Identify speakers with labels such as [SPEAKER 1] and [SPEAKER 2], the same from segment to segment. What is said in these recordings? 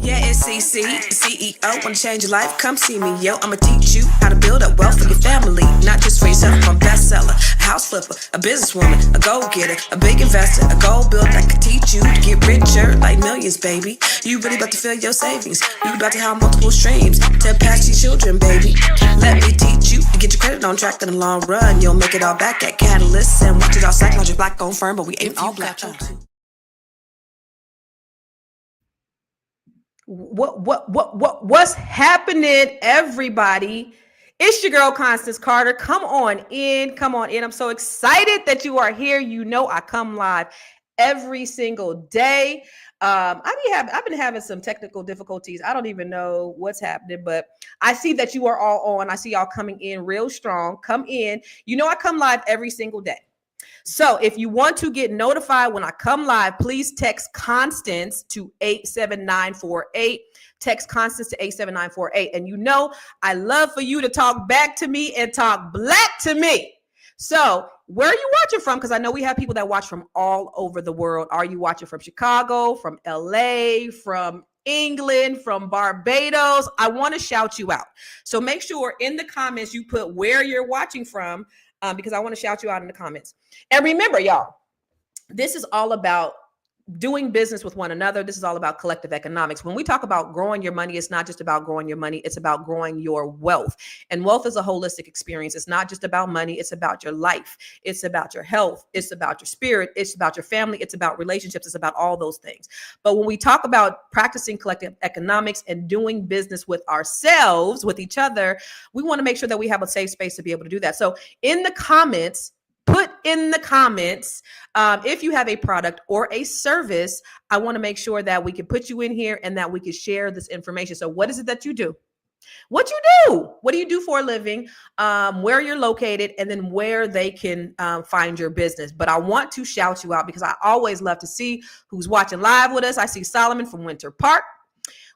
[SPEAKER 1] Yeah, it's CC, CEO. Wanna change your life? Come see me, yo. I'ma teach you how to build up wealth for your family, not just for yourself. I'm a bestseller, a house flipper, a businesswoman, a go-getter, a big investor, a goal builder. I can teach you to get richer like millions, baby. You really about to fill your savings. You about to have multiple streams to pass your children, baby. Let me teach you to get your credit on track in the long run. You'll make it all back at Catalyst and watch it all psychological black on firm, but we ain't all black.
[SPEAKER 2] What's happening, everybody? It's your girl, Constance Carter. Come on in. I'm so excited that you are here. You know, I come live every single day. I've been having some technical difficulties. I don't even know what's happening, but I see that you are all on. I see y'all coming in real strong. Come in. You know, I come live every single day. So if you want to get notified when I come live, please text Constance to 87948. Text Constance to 87948. And you know, I love for you to talk back to me and talk black to me. So where are you watching from? Because I know we have people that watch from all over the world. Are you watching from Chicago, from LA, from England, from Barbados? I want to shout you out. So make sure in the comments you put where you're watching from, because I want to shout you out in the comments. And remember, y'all, this is all about doing business with one another. This is all about collective economics. When we talk about growing your money, it's not just about growing your money. It's about growing your wealth. And wealth is a holistic experience. It's not just about money. It's about your life. It's about your health. It's about your spirit. It's about your family. It's about relationships. It's about all those things. But when we talk about practicing collective economics and doing business with ourselves, with each other, we want to make sure that we have a safe space to be able to do that. So in the comments, put in the comments, if you have a product or a service, I want to make sure that we can put you in here and that we can share this information. So what is it that you do? What you do? What do you do for a living? Where you're located, and then where they can find your business. But I want to shout you out because I always love to see who's watching live with us. I see Solomon from Winter Park.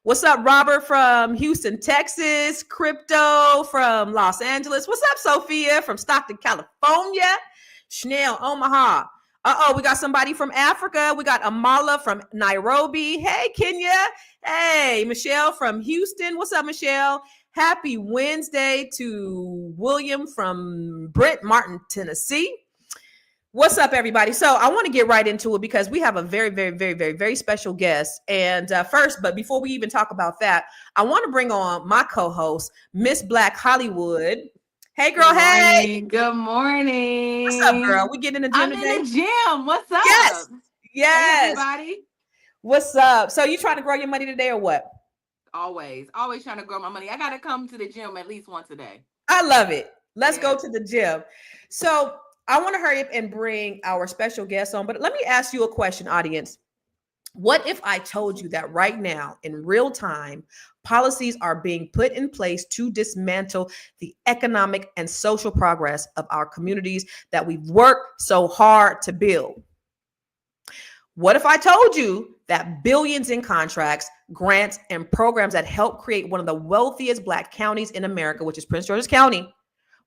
[SPEAKER 2] What's up, Robert from Houston, Texas? Crypto from Los Angeles. What's up, Sophia from Stockton, California? Chanel, Omaha. We got somebody from Africa. We got Amala from Nairobi. Hey, Kenya. Hey, Michelle from Houston. What's up, Michelle? Happy Wednesday to William from Britt Martin, Tennessee. What's up, everybody? So I want to get right into it because we have a very, very, very, very, very special guest. And but before we even talk about that, I want to bring on my co-host, Miss Black Hollywood. Hey, girl. Hey.
[SPEAKER 3] Good morning.
[SPEAKER 2] What's up, girl? We getting in the gym today?
[SPEAKER 3] I'm in the gym. What's up?
[SPEAKER 2] Yes.
[SPEAKER 3] Hey, everybody.
[SPEAKER 2] What's up? So you trying to grow your money today or what?
[SPEAKER 3] Always trying to grow my money. I got to come to the gym at least once a day.
[SPEAKER 2] I love it. Let's go to the gym. So I want to hurry up and bring our special guest on, but let me ask you a question, audience. What if I told you that right now, in real time, policies are being put in place to dismantle the economic and social progress of our communities that we've worked so hard to build? What if I told you that billions in contracts, grants, and programs that help create one of the wealthiest Black counties in America, which is Prince George's County,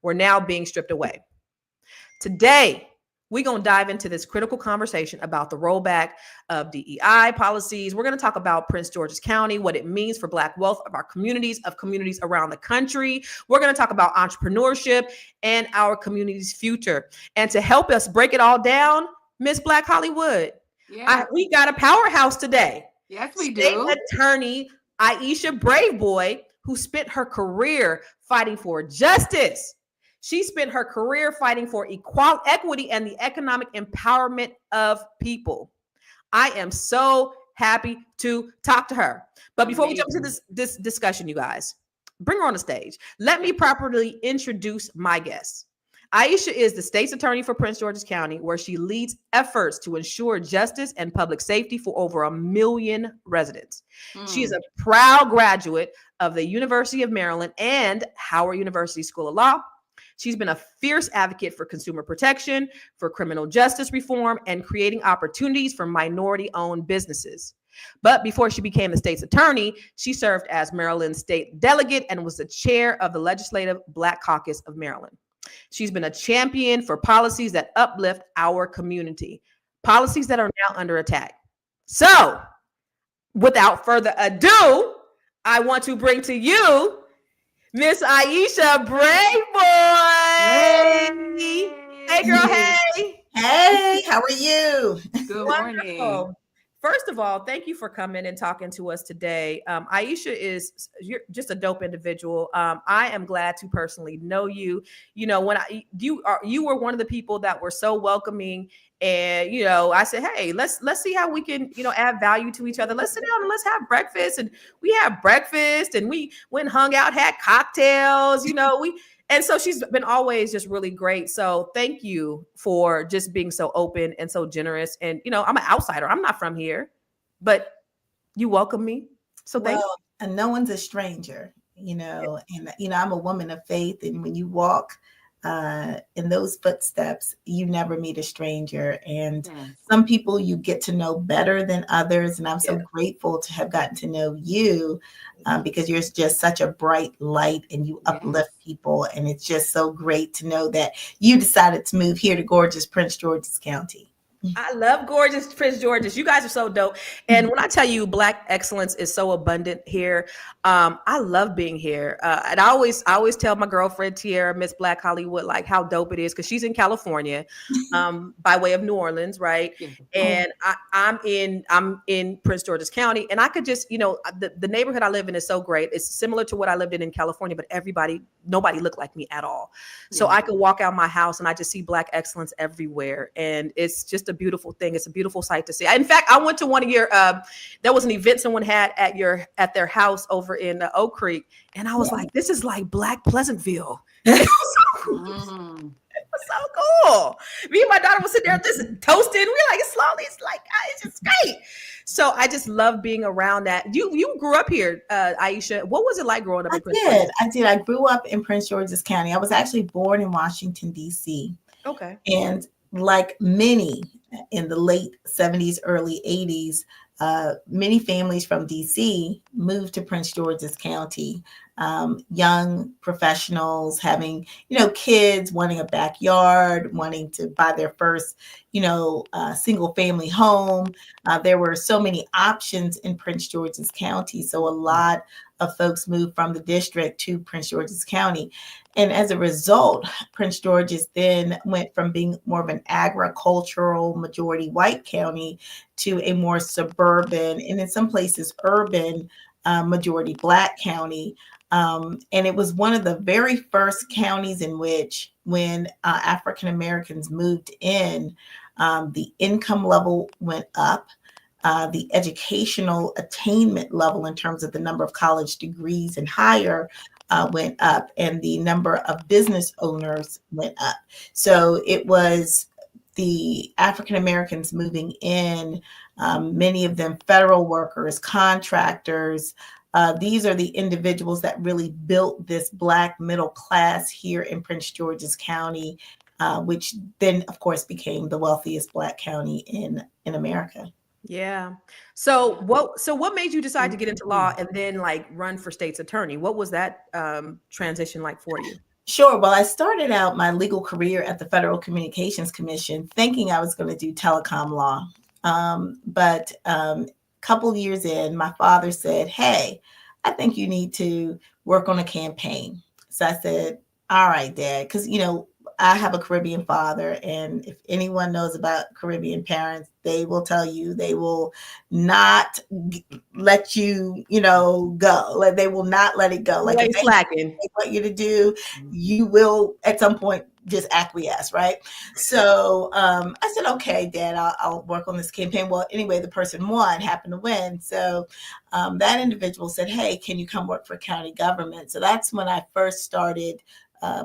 [SPEAKER 2] were now being stripped away? Today, we're going to dive into this critical conversation about the rollback of DEI policies. We're going to talk about Prince George's County, what it means for Black wealth of our communities, of communities around the country. We're going to talk about entrepreneurship and our community's future. And to help us break it all down, Miss Black Hollywood, we got a powerhouse today.
[SPEAKER 3] Yes, we
[SPEAKER 2] State
[SPEAKER 3] do.
[SPEAKER 2] Attorney Aisha Braveboy, who spent her career fighting for justice. She spent her career fighting for equity and the economic empowerment of people. I am so happy to talk to her. But before we jump into this discussion, you guys, bring her on the stage. Let me properly introduce my guest. Aisha is the state's attorney for Prince George's County, where she leads efforts to ensure justice and public safety for over 1 million residents. She is a proud graduate of the University of Maryland and Howard University School of Law. She's been a fierce advocate for consumer protection, for criminal justice reform, and creating opportunities for minority-owned businesses. But before she became the state's attorney, she served as Maryland's state delegate and was the chair of the Legislative Black Caucus of Maryland. She's been a champion for policies that uplift our community, policies that are now under attack. So without further ado, I want to bring to you Miss Aisha Bray. Hey, girl.
[SPEAKER 3] Hey,
[SPEAKER 2] Hey.
[SPEAKER 4] Hey, how are you?
[SPEAKER 3] good morning.
[SPEAKER 2] Wonderful. First of all, thank you for coming and talking to us today. Aisha you're just a dope individual. I am glad to personally know you. You know, you were one of the people that were so welcoming, and I said, hey, let's see how we can add value to each other. Let's sit down and let's have breakfast, and we had breakfast, and we went and hung out, had cocktails. And so she's been always just really great. So thank you for just being so open and so generous. And I'm an outsider. I'm not from here, but you welcome me. So thank
[SPEAKER 4] Well, and no one's a stranger, and I'm a woman of faith, and when you walk in those footsteps, you never meet a stranger. And
[SPEAKER 3] Yes.
[SPEAKER 4] some people you get to know better than others, and I'm so
[SPEAKER 2] Yeah.
[SPEAKER 4] grateful to have gotten to know you because you're just such a bright light, and you
[SPEAKER 3] Yes.
[SPEAKER 4] uplift people, and it's just so great to know that you decided to move here to gorgeous Prince George's County.
[SPEAKER 2] I love gorgeous Prince George's. You guys are so dope. And when I tell you Black excellence is so abundant here, I love being here. And I always tell my girlfriend Tierra, Miss Black Hollywood, like how dope it is because she's in California, by way of New Orleans, right?
[SPEAKER 3] Yes.
[SPEAKER 2] And I'm in Prince George's County, and I could just the neighborhood I live in is so great. It's similar to what I lived in California, but nobody looked like me at all. So
[SPEAKER 3] Yeah.
[SPEAKER 2] I could walk out my house and I just see Black excellence everywhere, and it's just a beautiful thing. It's a beautiful sight to see. In fact, I went to one of your there was an event someone had at their house over in Oak Creek, and I was like, this is like Black Pleasantville. It was so cool.
[SPEAKER 3] Mm.
[SPEAKER 2] It was so cool. Me and my daughter would sit there just toasting. We're like, slowly, it's like, it's just great. So I just love being around that. You grew up here, Aisha. What was it like growing up in Prince George's?
[SPEAKER 4] I did. I grew up in Prince George's County. I was actually born in Washington, D.C.
[SPEAKER 2] Okay.
[SPEAKER 4] And like many in the late 70s, early 80s, many families from DC moved to Prince George's County. Young professionals having, kids wanting a backyard, wanting to buy their first, single family home. There were so many options in Prince George's County. So a lot of folks moved from the district to Prince George's County. And as a result, Prince George's then went from being more of an agricultural majority white county to a more suburban and in some places urban majority Black county. And it was one of the very first counties in which when African Americans moved in, the income level went up. The educational attainment level in terms of the number of college degrees and higher went up, and the number of business owners went up. So it was the African Americans moving in, many of them federal workers, contractors. These are the individuals that really built this Black middle class here in Prince George's County, which then, of course, became the wealthiest Black county in America.
[SPEAKER 2] Yeah. So what made you decide to get into law and then like run for state's attorney? What was that transition like for you?
[SPEAKER 4] Sure. Well, I started out my legal career at the Federal Communications Commission thinking I was going to do telecom law. But a couple years in, my father said, hey, I think you need to work on a campaign. So I said, all right, Dad, because, I have a Caribbean father, and if anyone knows about Caribbean parents, they will tell you they will not let you, go. Like they will not let it go. Like if
[SPEAKER 2] Slacking.
[SPEAKER 4] they want you to do, you will at some point just acquiesce, right? So I said, okay, Dad, I'll work on this campaign. Well, anyway, the person happened to win. So that individual said, hey, can you come work for county government? So that's when I first started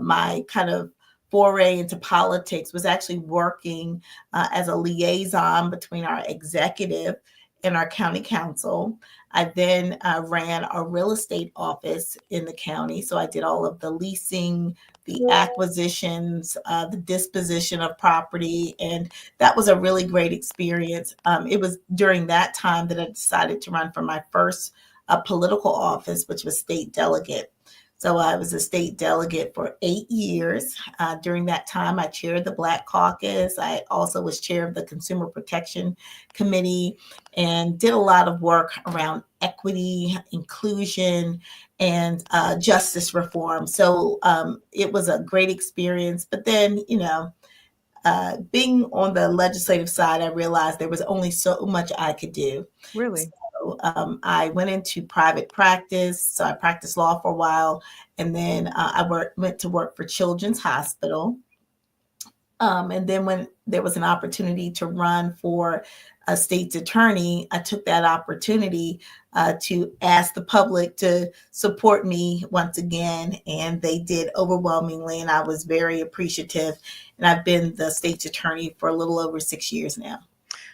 [SPEAKER 4] my kind of foray into politics, was actually working as a liaison between our executive and our county council. I then ran a real estate office in the county. So I did all of the leasing, the acquisitions, the disposition of property. And that was a really great experience. It was during that time that I decided to run for my first political office, which was state delegate. So I was a state delegate for 8 years. During that time, I chaired the Black Caucus. I also was chair of the Consumer Protection Committee and did a lot of work around equity, inclusion, and justice reform. So it was a great experience. But then, being on the legislative side, I realized there was only so much I could do.
[SPEAKER 2] Really?
[SPEAKER 4] So I went into private practice. So I practiced law for a while, and then went to work for Children's Hospital. And then when there was an opportunity to run for a state's attorney, I took that opportunity to ask the public to support me once again. And they did overwhelmingly, and I was very appreciative. And I've been the state's attorney for a little over 6 years now.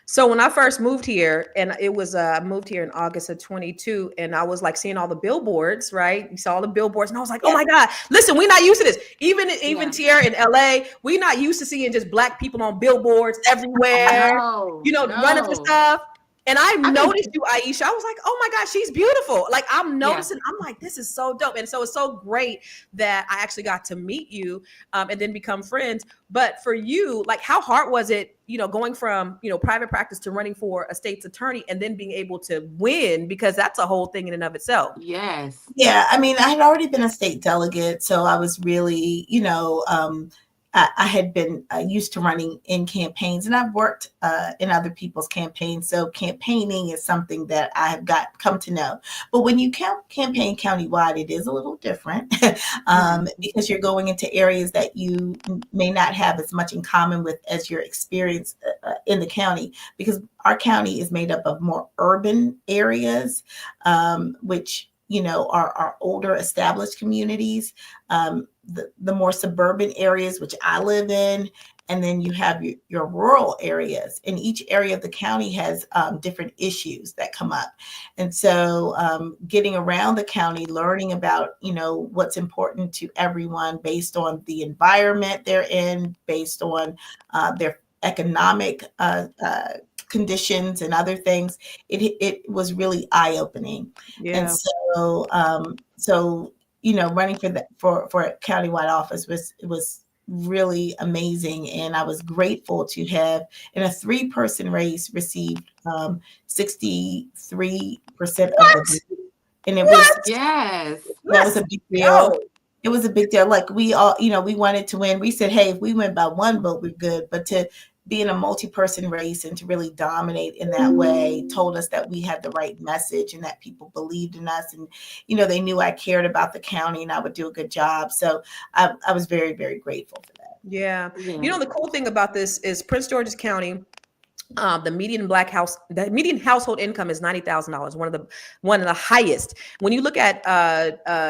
[SPEAKER 2] So when I first moved here, and it was I moved here in August of 22, and I was like seeing all the billboards, right? You saw all the billboards, and I was like, oh my God, listen, we're not used to this. Even here in LA, we're not used to seeing just Black people on billboards everywhere, running for stuff. And I noticed you, Aisha. I was like, oh my God, she's beautiful. Like I'm noticing, I'm like, this is so dope. And so it's so great that I actually got to meet you and then become friends. But for you, like how hard was it, going from, private practice to running for a state's attorney and then being able to win? Because that's a whole thing in and of itself.
[SPEAKER 3] Yes.
[SPEAKER 4] Yeah. I mean, I had already been a state delegate. So I was really, I had been used to running in campaigns, and I've worked in other people's campaigns. So campaigning is something that I have come to know. But when you campaign countywide, it is a little different because you're going into areas that you may not have as much in common with as your experience in the county, because our county is made up of more urban areas, which are older established communities, the more suburban areas, which I live in, and then you have your rural areas. And each area of the county has different issues that come up. And so getting around the county, learning about, what's important to everyone based on the environment they're in, based on their economic conditions and other things, it was really eye-opening.
[SPEAKER 2] Yeah.
[SPEAKER 4] And so running for a countywide office was really amazing, and I was grateful to have, in a 3-person race, received 63% of the vote. And it was that was a big deal. It was a big deal. Like we all, we wanted to win. We said, hey, if we win by 1 vote, we're good. But to be in a multi-person race and to really dominate in that way told us that we had the right message and that people believed in us. And, they knew I cared about the county and I would do a good job. So I was very, very grateful for that.
[SPEAKER 2] Yeah. The cool thing about this is Prince George's County, the median household income is $90,000, one of the highest. When you look at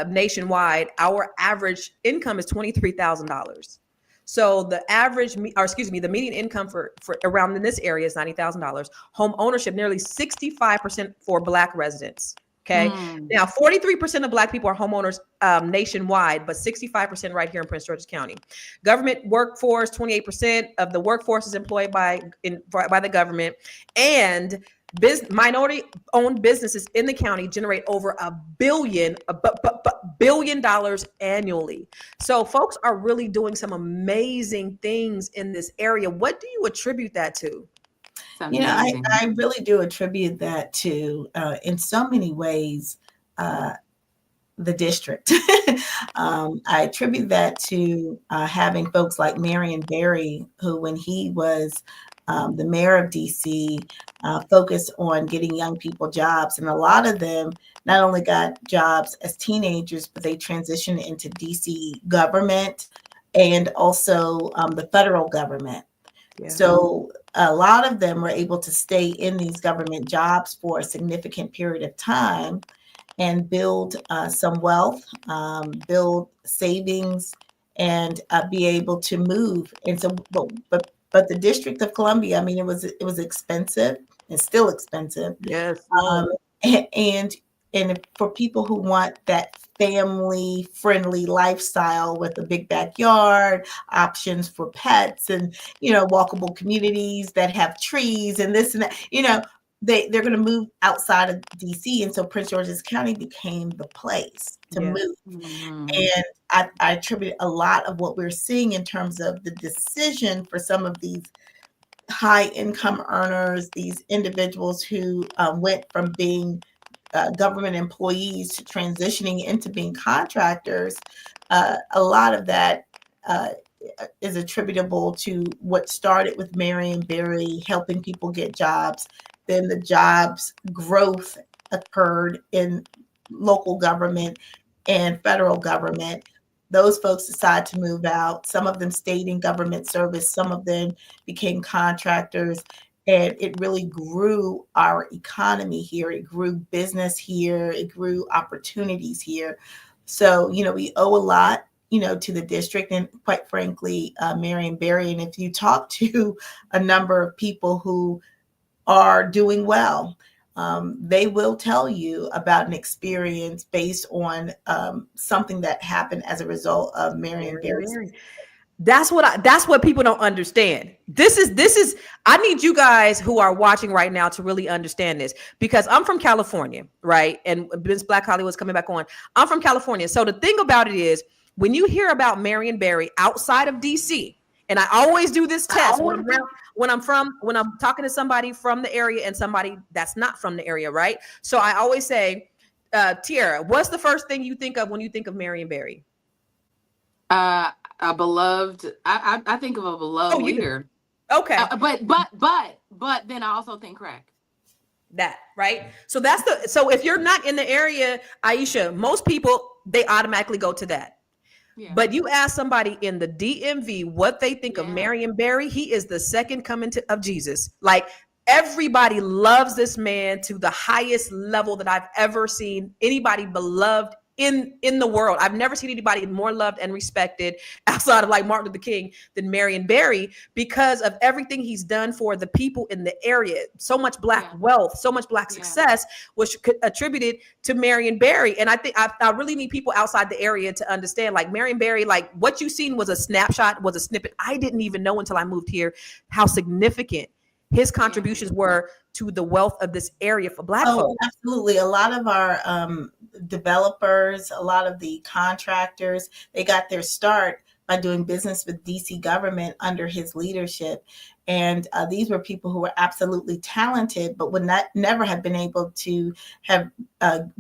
[SPEAKER 2] nationwide, our average income is $23,000. So the the median income for around in this area is $90,000. Home ownership, nearly 65% for Black residents. Okay. Now, 43% of Black people are homeowners nationwide, but 65% right here in Prince George's County. Government workforce, 28% of the workforce is employed by the government, and minority-owned businesses in the county generate over $1 billion annually. So folks are really doing some amazing things in this area. What do you attribute that to?
[SPEAKER 4] I really do attribute that to, in so many ways, the district. I attribute that to having folks like Marion Barry, who, when he was the mayor of DC, focused on getting young people jobs. And a lot of them not only got jobs as teenagers, but they transitioned into DC government and also the federal government. Yeah. So a lot of them were able to stay in these government jobs for a significant period of time and build some wealth, build savings, and be able to move. And so, but the District of Columbia, I mean, it was expensive. It's still expensive.
[SPEAKER 2] Yes.
[SPEAKER 4] And for people who want that family-friendly lifestyle with a big backyard, options for pets, and walkable communities that have trees and this and that, they're going to move outside of DC, and so Prince George's County became the place to
[SPEAKER 2] Yeah.
[SPEAKER 4] move.
[SPEAKER 3] Mhm.
[SPEAKER 4] And I attribute a lot of what we're seeing in terms of the decision for some of these high income earners, these individuals who went from being government employees to transitioning into being contractors. A lot of that uh, is attributable to what started with Marion Barry helping people get jobs. Then the jobs growth occurred in local government and federal government. Those folks decided to move out. Some of them stayed in government service, some of them became contractors. And it really grew our economy here. It grew business here. It grew opportunities here. So, we owe a lot, to the district and quite frankly, Marion Barry. And if you talk to a number of people who are doing well, they will tell you about an experience based on something that happened as a result of Marion
[SPEAKER 2] Marion
[SPEAKER 4] Barry's.
[SPEAKER 2] Barry. That's what people don't understand. This is I need you guys who are watching right now to really understand this, because I'm from California, right? And Vince Black Hollywood's coming back on. I'm from California. So the thing about it is, when you hear about Marion Barry outside of DC, and I always do this test when I'm talking to somebody from the area and somebody that's not from the area, right? So I always say, Tiara, what's the first thing you think of when you think of Marion Barry?
[SPEAKER 3] A beloved. I think of a beloved
[SPEAKER 2] Oh, you do.
[SPEAKER 3] leader.
[SPEAKER 2] Okay.
[SPEAKER 3] But then I also think crack.
[SPEAKER 2] That, right? So if you're not in the area, Aisha, most people, they automatically go to that.
[SPEAKER 3] Yeah.
[SPEAKER 2] But you ask somebody in the DMV what they think of
[SPEAKER 3] Yeah.
[SPEAKER 2] Marion Barry, he is the second coming of Jesus. Like, everybody loves this man to the highest level that I've ever seen anybody beloved in the world. I've never seen anybody more loved and respected outside of like Martin Luther King than Marion Barry, because of everything he's done for the people in the area. So much Black wealth, so much Black success was attributed to Marion Barry. And I think I really need people outside the area to understand, like, Marion Barry, like, what you seen was a snapshot, was a snippet. I didn't even know until I moved here how significant his contributions were to the wealth of this area for Black folks.
[SPEAKER 4] Absolutely. A lot of our developers, a lot of the contractors, they got their start by doing business with DC government under his leadership. And these were people who were absolutely talented, but would never have been able to have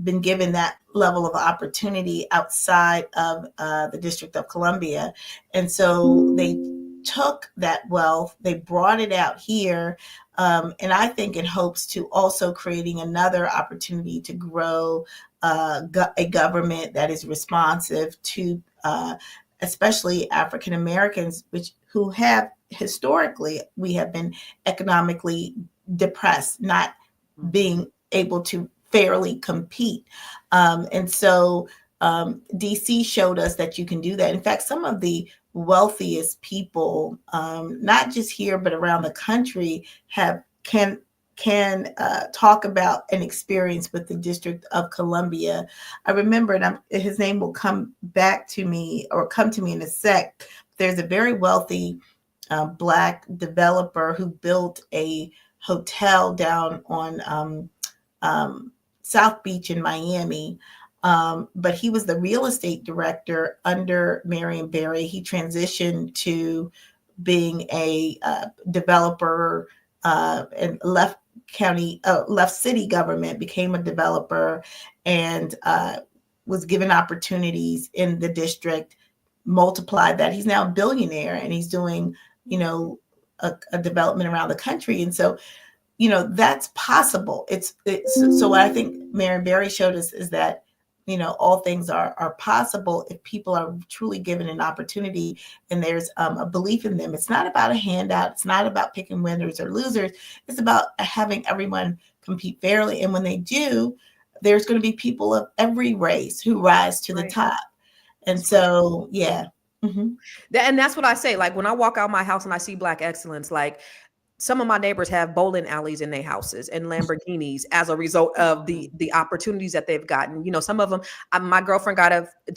[SPEAKER 4] been given that level of opportunity outside of the District of Columbia. And so they took that wealth, they brought it out here, and I think in hopes to also creating another opportunity to grow a government that is responsive to especially African Americans, who have historically, we have been economically depressed, not being able to fairly compete. And so DC showed us that you can do that. In fact, some of the wealthiest people, not just here but around the country, can talk about an experience with the District of Columbia. I remember, and his name will come to me in a sec. There's a very wealthy Black developer who built a hotel down on South Beach in Miami. But he was the real estate director under Marion Barry. He transitioned to being a developer and left city government, became a developer, and was given opportunities in the district, multiplied that. He's now a billionaire, and he's doing, a development around the country. And so, that's possible. So what I think Marion Barry showed us is that, all things are possible if people are truly given an opportunity and there's a belief in them. It's not about a handout. It's not about picking winners or losers. It's about having everyone compete fairly. And when they do, there's going to be people of every race who rise to the top. And so, yeah. Mm-hmm.
[SPEAKER 2] And that's what I say. Like, when I walk out my house and I see Black excellence, like, some of my neighbors have bowling alleys in their houses and Lamborghinis as a result of the opportunities that they've gotten. You know, some of them. My girlfriend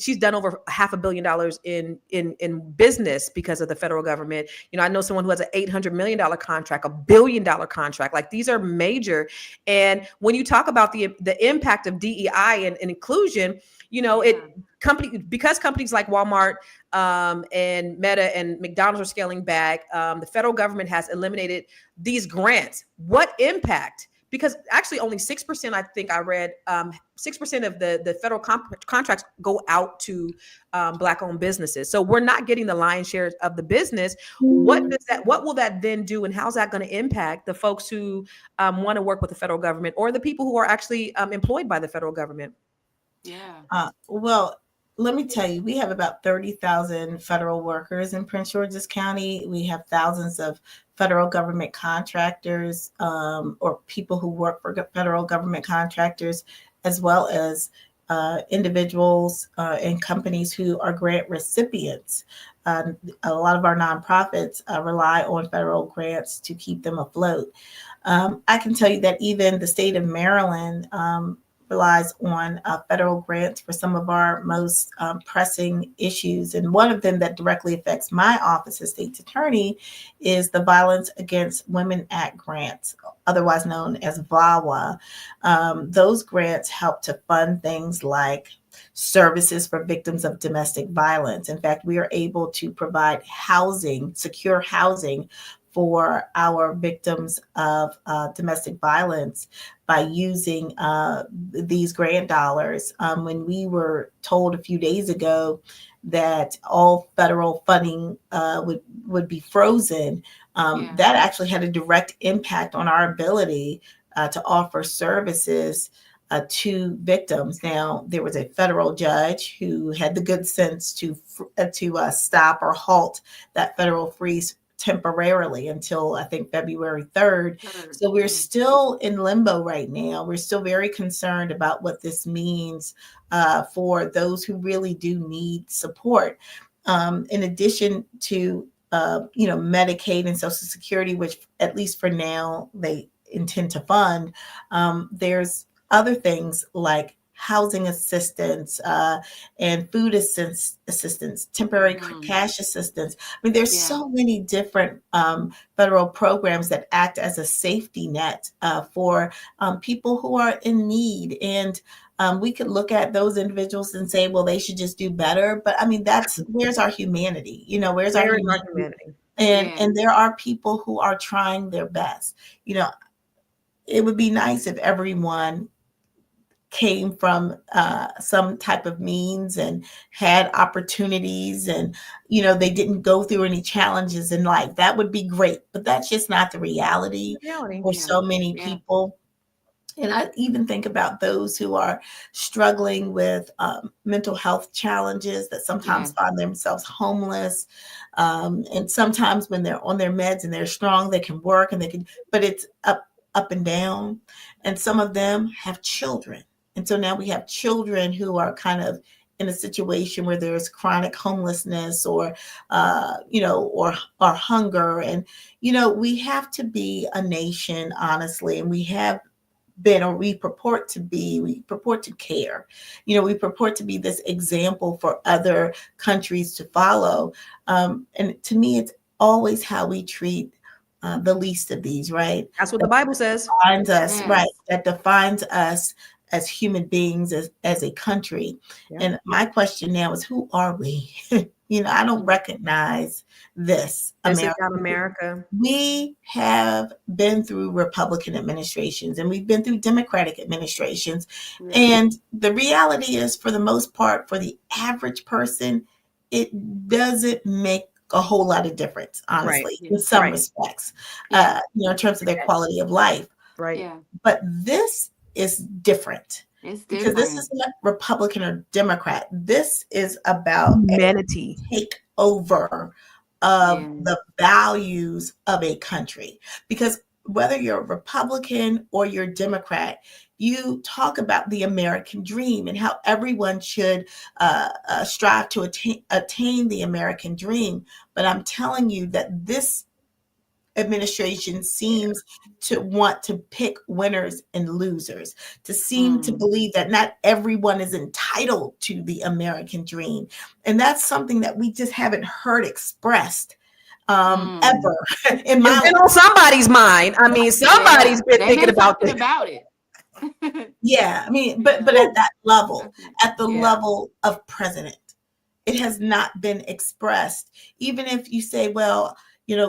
[SPEAKER 2] she's done over $500 million in business because of the federal government. You know, I know someone who has an $800 million contract, $1 billion contract. Like, these are major. And when you talk about the impact of DEI and inclusion, you know, because companies like Walmart and Meta and McDonald's are scaling back, the federal government has eliminated these grants. What impact? Because actually only 6%, I think I read, 6% of the federal contracts go out to Black-owned businesses. So we're not getting the lion's share of the business. What will that then do, and how's that going to impact the folks who want to work with the federal government, or the people who are actually employed by the federal government?
[SPEAKER 3] Yeah.
[SPEAKER 4] Well, let me tell you, we have about 30,000 federal workers in Prince George's County. We have thousands of federal government contractors, or people who work for federal government contractors, as well as individuals and companies who are grant recipients. A lot of our nonprofits rely on federal grants to keep them afloat. I can tell you that even the state of Maryland relies on federal grants for some of our most pressing issues. And one of them that directly affects my office as state's attorney is the Violence Against Women Act grants, otherwise known as VAWA. Those grants help to fund things like services for victims of domestic violence. In fact, we are able to provide housing, secure housing, for our victims of domestic violence by using these grant dollars. When we were told a few days ago that all federal funding would be frozen, that actually had a direct impact on our ability to offer services to victims. Now, there was a federal judge who had the good sense to stop or halt that federal freeze temporarily until I think February 3rd. So we're still in limbo right now. We're still very concerned about what this means for those who really do need support. In addition to Medicaid and Social Security, which at least for now they intend to fund, there's other things like housing assistance and food assistance, temporary cash assistance. I mean, there's so many different federal programs that act as a safety net for people who are in need. And we could look at those individuals and say, well, they should just do better. But I mean, where's our humanity? You know, where's our humanity? And there are people who are trying their best. You know, it would be nice if everyone came from some type of means and had opportunities, and they didn't go through any challenges in life. That would be great, but that's just not the reality for so many people. And I even think about those who are struggling with mental health challenges, that sometimes find themselves homeless, and sometimes when they're on their meds and they're strong, they can work and but it's up and down. And some of them have children. And so now we have children who are kind of in a situation where there's chronic homelessness or hunger. And, we have to be a nation, honestly, and we have been, or we purport to care. We purport to be this example for other countries to follow. And to me, it's always how we treat the least of these, right?
[SPEAKER 2] That's what the Bible says.
[SPEAKER 4] Defines us, right? That defines us as human beings, as a country. And my question now is, who are we? I don't recognize this
[SPEAKER 2] America.
[SPEAKER 4] We have been through Republican administrations and we've been through Democratic administrations. And the reality is, for the most part, for the average person, it doesn't make a whole lot of difference, honestly, in some respects, in terms of their quality of life.
[SPEAKER 2] Right.
[SPEAKER 4] But this is different.
[SPEAKER 3] It's different.
[SPEAKER 4] Because this is not Republican or Democrat. This is about
[SPEAKER 2] humanity,
[SPEAKER 4] takeover of the values of a country. Because whether you're a Republican or you're Democrat, you talk about the American dream and how everyone should strive to attain the American dream. But I'm telling you that this administration seems to want to pick winners and losers, to seem to believe that not everyone is entitled to the American dream. And that's something that we just haven't heard expressed ever in
[SPEAKER 2] It's
[SPEAKER 4] my
[SPEAKER 2] been
[SPEAKER 4] life.
[SPEAKER 2] on somebody's mind. I mean, somebody's been
[SPEAKER 3] They've
[SPEAKER 2] thinking
[SPEAKER 3] been
[SPEAKER 2] about
[SPEAKER 3] talking
[SPEAKER 2] this.
[SPEAKER 3] about it.
[SPEAKER 4] Yeah, I mean, but at that level, at the
[SPEAKER 3] Yeah.
[SPEAKER 4] level of president, it has not been expressed. Even if you say, well,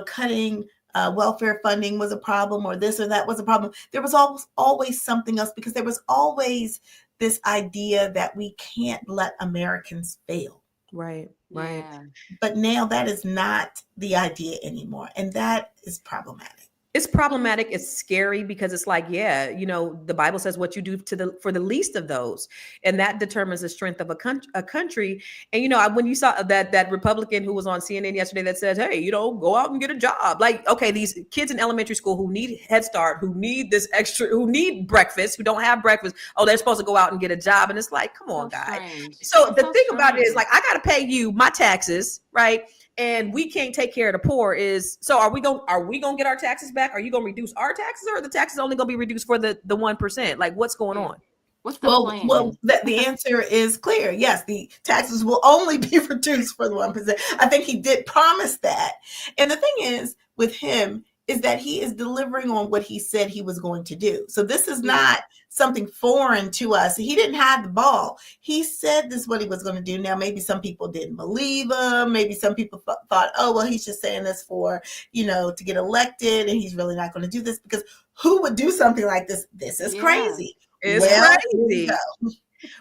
[SPEAKER 4] cutting welfare funding was a problem, or this or that was a problem, there was always something else, because there was always this idea that we can't let Americans fail.
[SPEAKER 2] Right.
[SPEAKER 3] Yeah.
[SPEAKER 4] But now that is not the idea anymore, and that is problematic.
[SPEAKER 2] It's problematic. It's scary, because it's like, yeah, the Bible says what you do for the least of those, and that determines the strength of a country. And when you saw that Republican who was on CNN yesterday that said, hey, go out and get a job. Like, okay, these kids in elementary school who need Head Start, who need this extra, who need breakfast, who don't have breakfast, oh, they're supposed to go out and get a job. And it's like, come on, guys. So the thing about it is, like, I got to pay you my taxes, right? And we can't take care of the poor. So are we gonna get our taxes back? Are you gonna reduce our taxes, or are the taxes only gonna be reduced for the 1%? Like, what's going on?
[SPEAKER 3] What's the plan?
[SPEAKER 4] Well, the answer is clear. Yes, the taxes will only be reduced for the 1%. I think he did promise that. And the thing is with him is that he is delivering on what he said he was going to do. So this is not something foreign to us. He didn't hide the ball. He said this is what he was going to do. Now, maybe some people didn't believe him. Maybe some people thought, oh, well, he's just saying this for, to get elected, and he's really not going to do this, because who would do something like this? This is crazy.
[SPEAKER 2] It's crazy.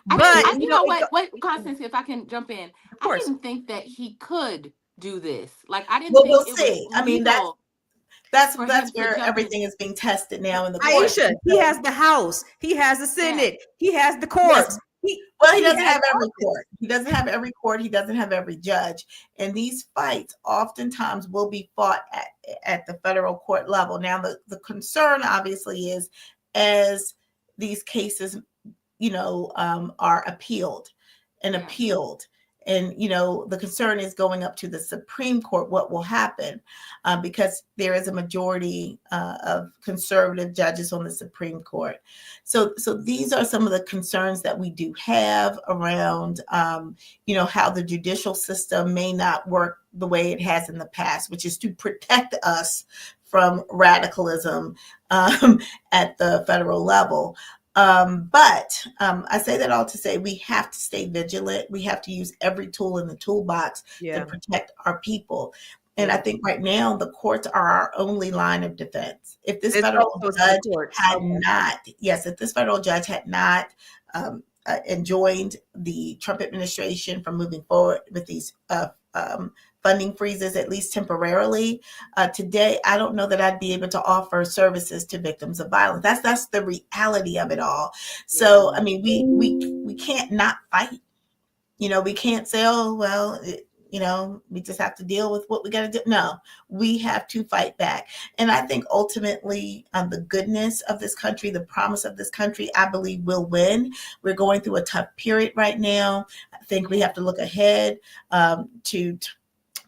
[SPEAKER 3] But you know what, Constance, if I can jump in, I didn't think that he could do this. Like, I didn't think
[SPEAKER 4] we'll
[SPEAKER 3] it
[SPEAKER 4] see.
[SPEAKER 3] was
[SPEAKER 4] I mean,
[SPEAKER 3] legal.
[SPEAKER 4] That's where everything is being tested now in the court.
[SPEAKER 2] Aisha, he has the House, he has the Senate, he has the courts.
[SPEAKER 4] He doesn't have every court. He doesn't have every court. He doesn't have every judge. And these fights oftentimes will be fought at the federal court level. Now, the concern obviously is, as these cases, are appealed. And, the concern is going up to the Supreme Court, what will happen, because there is a majority of conservative judges on the Supreme Court. So these are some of the concerns that we do have around, how the judicial system may not work the way it has in the past, which is to protect us from radicalism at the federal level. But I say that all to say we have to stay vigilant. We have to use every tool in the toolbox to protect our people. And I think right now the courts are our only line of defense. If this federal judge had not enjoined the Trump administration from moving forward with these funding freezes, at least temporarily, today, I don't know that I'd be able to offer services to victims of violence. That's the reality of it all. So, I mean, we can't not fight. We can't say, oh, well, we just have to deal with what we got to do. No, we have to fight back. And I think ultimately the goodness of this country, the promise of this country, I believe will win. We're going through a tough period right now. I think we have to look ahead to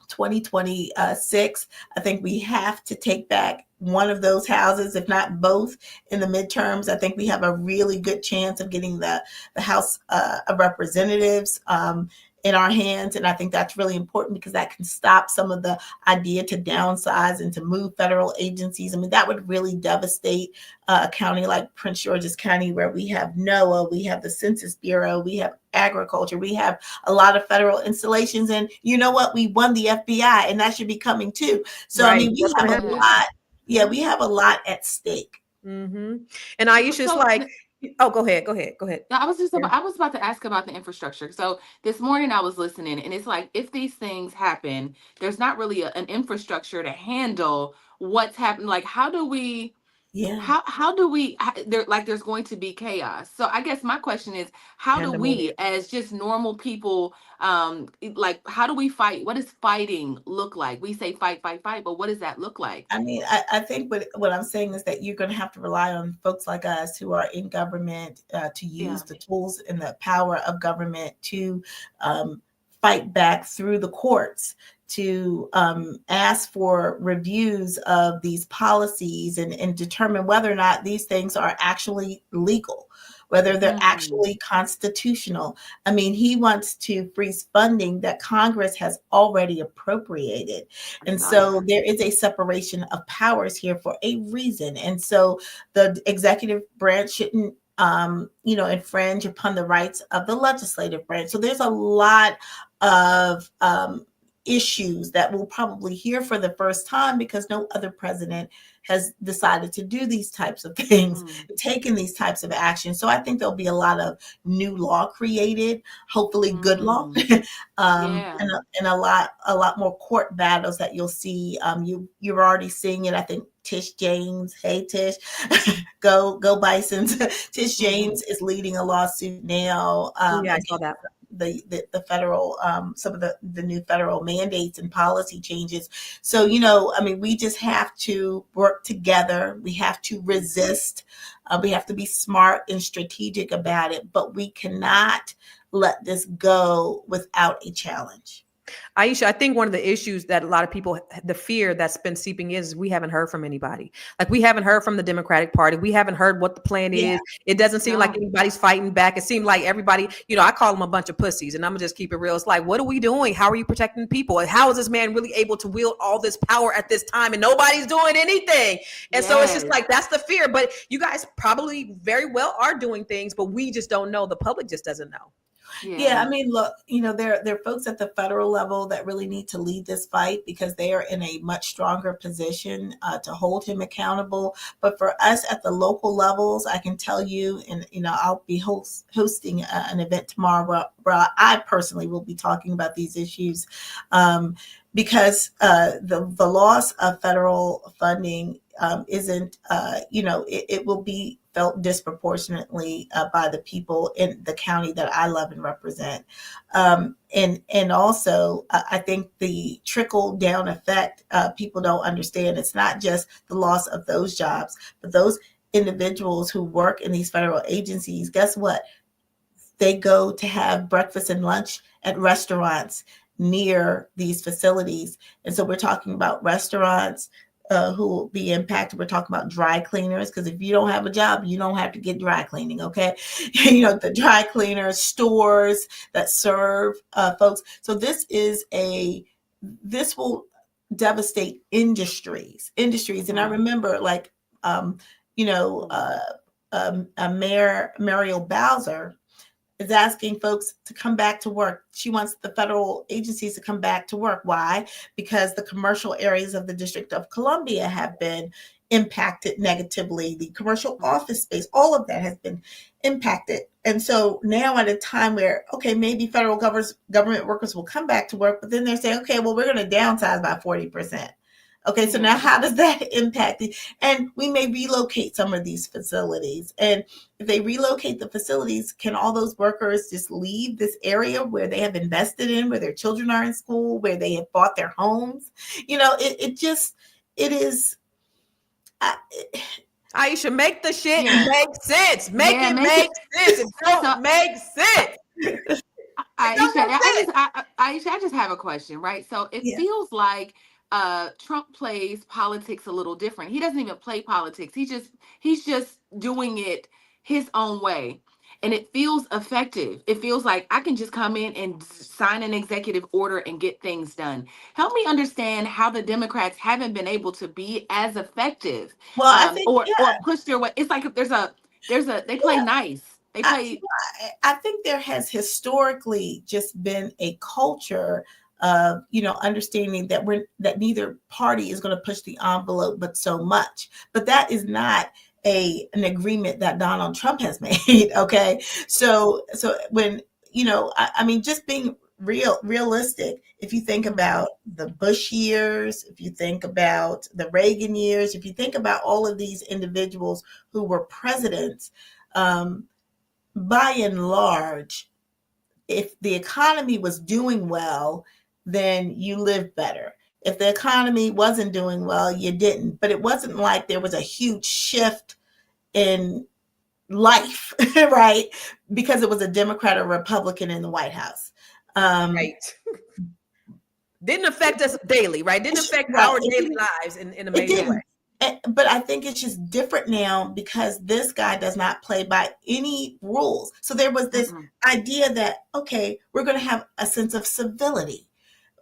[SPEAKER 4] 2026. I think we have to take back one of those houses, if not both, in the midterms. I think we have a really good chance of getting the House of Representatives in our hands. And I think that's really important, because that can stop some of the idea to downsize and to move federal agencies. I mean, that would really devastate a county like Prince George's County, where we have NOAA, we have the Census Bureau, we have agriculture, we have a lot of federal installations. And you know what? We won the FBI, and that should be coming too. So, I mean, we have a lot. Yeah, we have a lot at stake.
[SPEAKER 2] Mm-hmm. And Aisha's like, oh, go ahead.
[SPEAKER 3] No, I was about to ask about the infrastructure. So this morning I was listening, and it's like, if these things happen, there's not really an infrastructure to handle what's happening. Like, how do we there's going to be chaos. So I guess my question is, how do we, as just normal people, like, how do we fight? What does fighting look like? We say fight, but what does that look like?
[SPEAKER 4] I mean, I think what I'm saying is that you're going to have to rely on folks like us who are in government to use the tools and the power of government to fight back through the courts ask for reviews of these policies and determine whether or not these things are actually legal, whether they're
[SPEAKER 3] Mm,
[SPEAKER 4] actually constitutional. I mean, he wants to freeze funding that Congress has already appropriated.
[SPEAKER 3] I
[SPEAKER 4] And
[SPEAKER 3] saw
[SPEAKER 4] so
[SPEAKER 3] that.
[SPEAKER 4] there is a separation of powers here for a reason. And so the executive branch shouldn't infringe upon the rights of the legislative branch. So there's a lot of issues that we'll probably hear for the first time because no other president has decided to do these types of things,
[SPEAKER 3] Mm,
[SPEAKER 4] taken these types of actions. So I think there'll be a lot of new law created, hopefully good law,
[SPEAKER 3] mm, yeah.
[SPEAKER 4] and a lot more court battles that you'll see. You're already seeing it. I think Tish James, hey Tish, go Bisons. Tish
[SPEAKER 3] Hmm.
[SPEAKER 4] James is leading a lawsuit now
[SPEAKER 2] Yeah, I saw
[SPEAKER 4] against
[SPEAKER 2] that.
[SPEAKER 4] the federal some of the new federal mandates and policy changes. So I mean, we just have to work together. We have to resist. We have to be smart and strategic about it, but we cannot let this go without a challenge.
[SPEAKER 2] Aisha, I think one of the issues that a lot of people, the fear that's been seeping in is we haven't heard from anybody. Like we haven't heard from the Democratic Party. We haven't heard what the plan
[SPEAKER 4] Yeah.
[SPEAKER 2] is. It doesn't seem like
[SPEAKER 3] No.
[SPEAKER 2] anybody's fighting back. It seemed like everybody, I call them a bunch of pussies and I'm gonna just keep it real. It's like, what are we doing? How are you protecting people? And how is this man really able to wield all this power at this time and nobody's doing anything? And so it's just
[SPEAKER 3] Yes.
[SPEAKER 2] like, that's the fear. But you guys probably very well are doing things, but we just don't know. The public just doesn't know.
[SPEAKER 4] Yeah,
[SPEAKER 3] Yeah.
[SPEAKER 4] I mean, look, there are folks at the federal level that really need to lead this fight because they are in a much stronger position to hold him accountable. But for us at the local levels, I can tell you, and I'll be hosting an event tomorrow where I personally will be talking about these issues, because the loss of federal funding isn't, it will be felt disproportionately by the people in the county that I love and represent. And also, I think the trickle down effect, people don't understand. It's not just the loss of those jobs, but those individuals who work in these federal agencies, guess what? They go to have breakfast and lunch at restaurants near these facilities. And so we're talking about restaurants who will be impacted. We're talking about dry cleaners, because if you don't have a job, you don't have to get dry cleaning, okay? The dry cleaners, stores that serve folks. So this will devastate industries. And I
[SPEAKER 3] Mm,
[SPEAKER 4] remember, like, you know,
[SPEAKER 3] mm,
[SPEAKER 4] uh, Mayor Muriel Bowser is asking folks to come back to work. She wants the federal agencies to come back to work. Why? Because the commercial areas of the District of Columbia have been impacted negatively. The commercial
[SPEAKER 3] mm,
[SPEAKER 4] office space, all of that has been impacted. And so now at a time where, okay, maybe federal government workers will come back to work, but then they're saying, okay, well, we're going to downsize by 40%. Okay, so now
[SPEAKER 3] yeah.
[SPEAKER 4] how does that impact it? And we may relocate some of these facilities. And if they relocate the facilities, can all those workers just leave this area where they have invested in, where their children are in school, where they have bought their homes? It is. I,
[SPEAKER 2] Aisha, make the shit
[SPEAKER 3] Yeah.
[SPEAKER 2] make sense. Make
[SPEAKER 3] Yeah.
[SPEAKER 2] it
[SPEAKER 3] Make
[SPEAKER 2] make
[SPEAKER 3] it.
[SPEAKER 2] sense. It
[SPEAKER 3] So,
[SPEAKER 2] don't make sense. It don't
[SPEAKER 3] Aisha,
[SPEAKER 2] make sense.
[SPEAKER 3] Aisha, I just have a question, right? So it
[SPEAKER 4] yeah.
[SPEAKER 3] feels like Trump plays politics a little different. He doesn't even play politics. He's just doing it his own way. And it feels effective. It feels like I can just come in and sign an executive order and get things done. Help me understand how the Democrats haven't been able to be as effective,
[SPEAKER 4] Well, I think,
[SPEAKER 3] or push their way. It's like if there's a they play
[SPEAKER 4] yeah.
[SPEAKER 3] nice. They
[SPEAKER 4] I,
[SPEAKER 3] play.
[SPEAKER 4] I think there has historically just been a culture of understanding that neither party is going to push the envelope but so much, but that is not an agreement that Donald Trump has made. Okay, so when I mean, just being realistic, if you think
[SPEAKER 3] Mhm.
[SPEAKER 4] about the Bush years, if you think about the Reagan years, if you think about all of these individuals who were presidents, um, by and large, if the economy was doing well, then you lived better. If the economy wasn't doing well, you didn't. But it wasn't like there was a huge shift in life, right? Because it was a Democrat or Republican in the White House. Um,
[SPEAKER 2] Right. Didn't affect us daily, right? Didn't affect
[SPEAKER 4] Right.
[SPEAKER 2] our daily lives in a
[SPEAKER 4] It
[SPEAKER 2] major way.
[SPEAKER 4] didn't. But I think it's just different now because this guy does not play by any rules. So there was this
[SPEAKER 3] Mm-mm.
[SPEAKER 4] idea that, okay, we're going to have a sense of civility.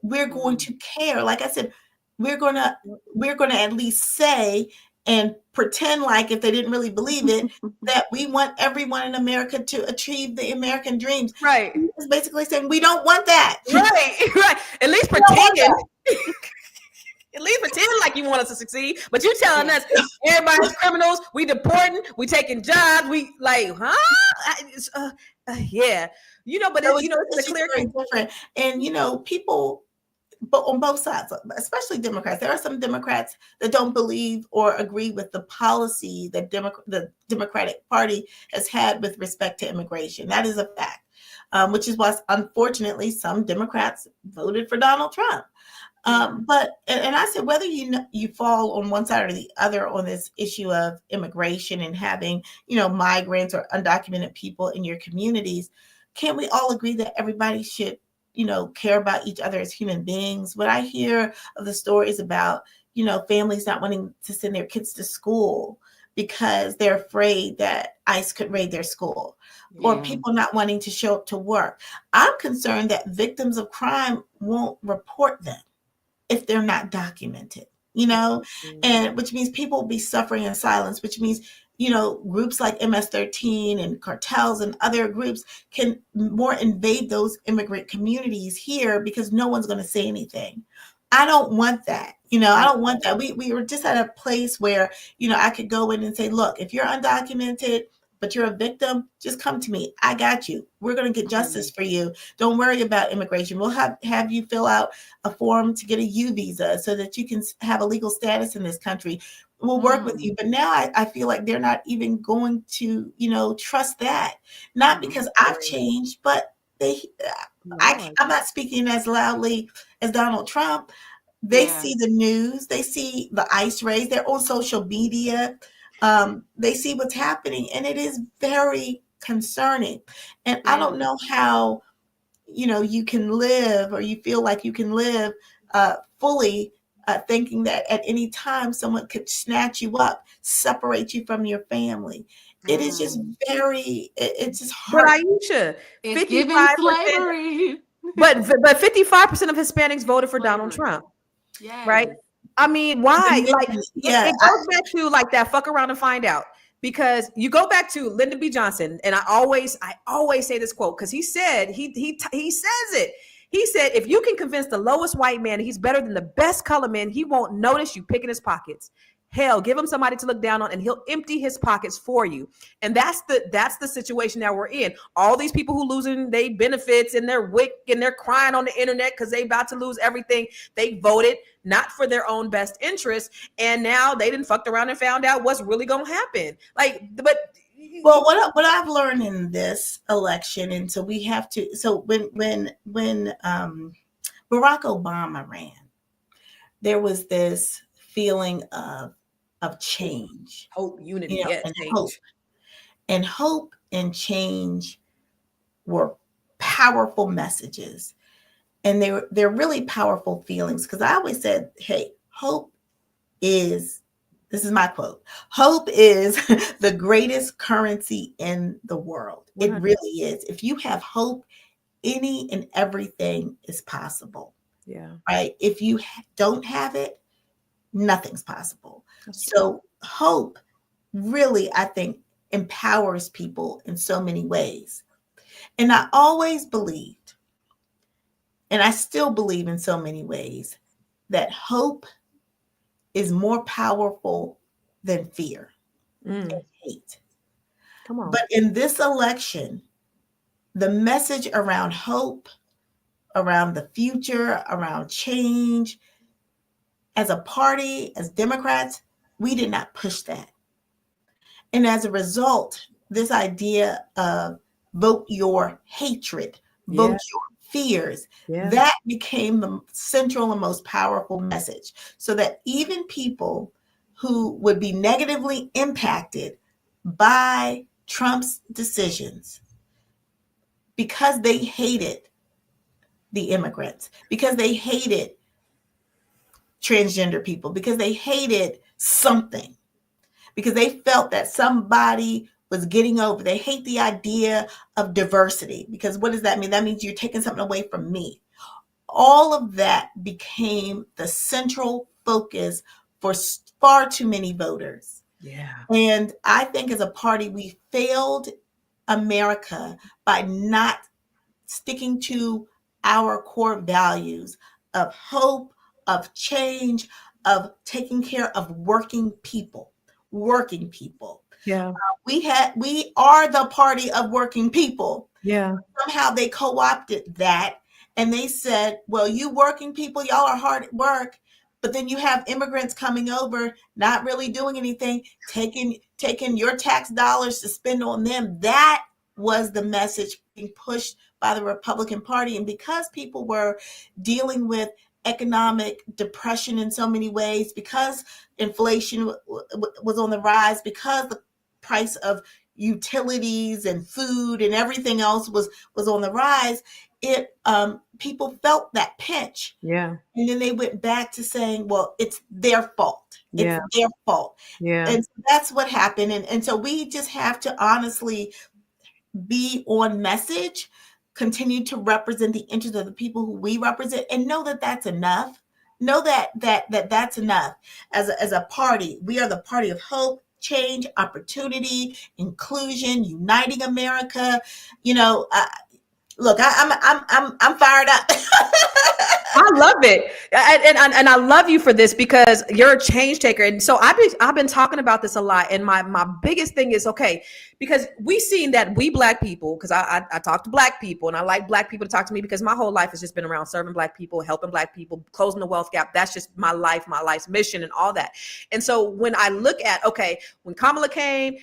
[SPEAKER 4] We're going
[SPEAKER 3] Mm.
[SPEAKER 4] to care. Like I said, we're going to we're going to at least say and pretend like if they didn't really believe it, that we want everyone in America to achieve the American dreams.
[SPEAKER 2] Right.
[SPEAKER 4] He was basically saying we don't want that.
[SPEAKER 2] Right. Right. At least
[SPEAKER 4] We don't want
[SPEAKER 2] pretend.
[SPEAKER 4] that.
[SPEAKER 2] At least pretend like you want us to succeed. But you telling
[SPEAKER 3] Yeah.
[SPEAKER 2] us everybody's criminals, we deporting, we taking jobs, we like, huh? Yeah. But
[SPEAKER 4] So
[SPEAKER 2] it's
[SPEAKER 4] it's
[SPEAKER 2] a
[SPEAKER 4] just
[SPEAKER 2] clear
[SPEAKER 4] very different. And people, but on both sides, especially Democrats, there are some Democrats that don't believe or agree with the policy that the Democratic Party has had with respect to immigration. That is a fact, which is why, unfortunately, some Democrats voted for Donald Trump. But and I said whether you fall on one side or the other on this issue of immigration and having migrants or undocumented people in your communities, can we all agree that everybody should care about each other as human beings? When I hear of the stories about families not wanting to send their kids to school because they're afraid that ICE could raid their school, or
[SPEAKER 3] Yeah.
[SPEAKER 4] people not wanting to show up to work, I'm concerned that victims of crime won't report them if they're not documented, and which means people will be suffering in silence, which means, groups like MS-13 and cartels and other groups can more invade those immigrant communities here because no one's going to say anything. I don't want that. I don't want that. We were just at a place where, I could go in and say, look, if you're undocumented, but you're a victim, just come to me. I got you. We're going to get justice for you. Don't worry about immigration. We'll have you fill out a form to get a U visa so that you can have a legal status in this country. We'll work with you. But now I feel like they're not even going to, trust that. Not because I've changed, but I'm not speaking as loudly as Donald Trump. They
[SPEAKER 3] Yeah.
[SPEAKER 4] see the news. They see the ICE raids. They're on social media. They see what's happening, and it is very concerning. And I don't know how, you can live, or you feel like you can live fully thinking that at any time someone could snatch you up, separate you from your family. It is just it's just
[SPEAKER 2] But
[SPEAKER 4] hard.
[SPEAKER 2] Aisha,
[SPEAKER 3] It's giving
[SPEAKER 2] 55%,
[SPEAKER 3] slavery.
[SPEAKER 2] but 55% of Hispanics voted for Donald
[SPEAKER 3] Slavery.
[SPEAKER 2] Trump,
[SPEAKER 3] Yes.
[SPEAKER 2] right? I mean, why? Like,
[SPEAKER 4] Yeah,
[SPEAKER 2] it goes back to like that fuck around and find out. Because you go back to Lyndon B. Johnson, and I always say this quote because he said he says it. He said, if you can convince the lowest white man he's better than the best color man, he won't notice you picking his pockets. Hell, give him somebody to look down on and he'll empty his pockets for you. And that's the situation that we're in. All these people who losing their benefits and their WIC and they're crying on the internet because they about to lose everything. They voted not for their own best interest. And now they didn't fucked around and found out what's really going to happen.
[SPEAKER 4] Well, what I've learned in this election, and so we have to. So when Barack Obama ran, there was this feeling of change,
[SPEAKER 2] hope, unity,
[SPEAKER 4] and hope and change were powerful messages, and they're really powerful feelings. Because I always said, hey, hope is. This is my quote. Hope is the greatest currency in the world. 100%. It really is. If you have hope, any and everything is possible.
[SPEAKER 2] Yeah.
[SPEAKER 4] Right. If you don't have it, nothing's possible.
[SPEAKER 2] That's
[SPEAKER 4] so
[SPEAKER 2] true.
[SPEAKER 4] Hope really, I think, empowers people in so many ways. And I always believed, and I still believe in so many ways, that hope is more powerful than fear and hate.
[SPEAKER 2] Come on.
[SPEAKER 4] But in this election, the message around hope, around the future, around change, as a party, as Democrats, we did not push that. And as a result, this idea of vote your hatred, vote your fears, that became the central and most powerful message. So that even people who would be negatively impacted by Trump's decisions, because they hated the immigrants, because they hated transgender people, because they hated something, because they felt that somebody was getting over. They hate the idea of diversity, because what does that mean? That means you're taking something away from me. All of that became the central focus for far too many voters.
[SPEAKER 2] Yeah.
[SPEAKER 4] And I think as a party, we failed America by not sticking to our core values of hope, of change, of taking care of working people. Working people.
[SPEAKER 2] Yeah.
[SPEAKER 4] We are the party of working people.
[SPEAKER 2] Yeah.
[SPEAKER 4] Somehow they co-opted that, and they said, well, you working people, y'all are hard at work, but then you have immigrants coming over, not really doing anything, taking your tax dollars to spend on them. That was the message being pushed by the Republican Party. And because people were dealing with economic depression in so many ways, because inflation was on the rise, because the price of utilities and food and everything else was on the rise, it people felt that pinch.
[SPEAKER 2] Yeah.
[SPEAKER 4] And then they went back to saying, well, it's their fault.
[SPEAKER 2] Yeah.
[SPEAKER 4] It's their fault.
[SPEAKER 2] Yeah.
[SPEAKER 4] And so that's what happened. And so we just have to honestly be on message, continue to represent the interests of the people who we represent, and know that that's enough. Know that's enough. As a party, we are the party of hope, change, opportunity, inclusion, uniting America. You know, look, I'm fired up.
[SPEAKER 2] I love it, and I love you for this because you're a change taker. And so I've been talking about this a lot. And my biggest thing is, okay, because we seen that we Black people, because I talk to Black people, and I like Black people to talk to me because my whole life has just been around serving Black people, helping Black people, closing the wealth gap. That's just my life's mission and all that. And so when I look at, okay, when Kamala came,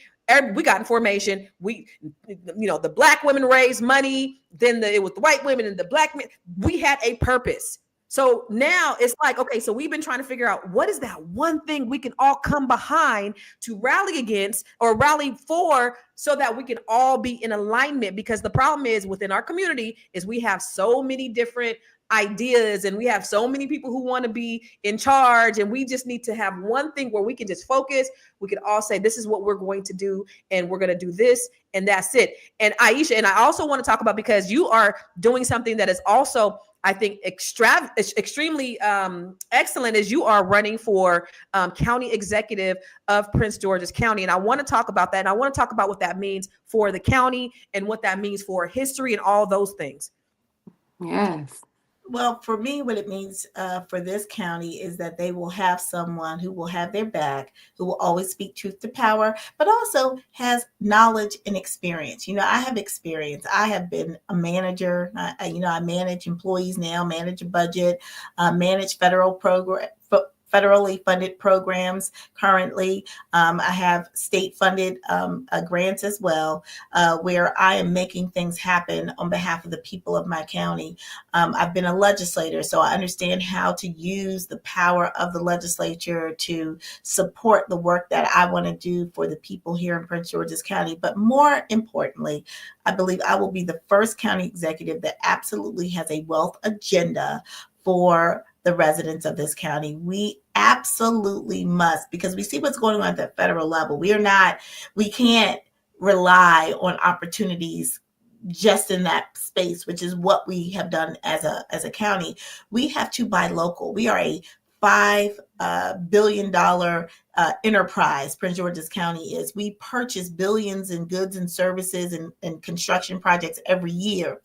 [SPEAKER 2] we got information. The Black women raised money. Then it was the white women and the Black men. We had a purpose. So now it's like, okay, so we've been trying to figure out what is that one thing we can all come behind to rally against or rally for, so that we can all be in alignment. Because the problem is within our community is we have so many different ideas, and we have so many people who want to be in charge, and we just need to have one thing where we can just focus. We can all say, this is what we're going to do, and we're going to do this, and that's it. And Aisha, and I also want to talk about, because you are doing something that is also, I think, extremely excellent, as you are running for county executive of Prince George's County. And I want to talk about that. And I want to talk about what that means for the county and what that means for history and all those things.
[SPEAKER 3] Yes.
[SPEAKER 4] Well, for me, what it means for this county is that they will have someone who will have their back, who will always speak truth to power, but also has knowledge and experience. You know, I have experience. I have been a manager. I manage employees now, manage a budget, manage federally funded programs currently. I have state funded grants as well, where I am making things happen on behalf of the people of my county. I've been a legislator, so I understand how to use the power of the legislature to support the work that I want to do for the people here in Prince George's County. But more importantly, I believe I will be the first county executive that absolutely has a wealth agenda for the residents of this county. We absolutely must, because we see what's going on at the federal level. We can't rely on opportunities just in that space, which is what we have done as a county. We have to buy local. We are a $5 billion enterprise. Prince George's County is. We purchase billions in goods and services and construction projects every year.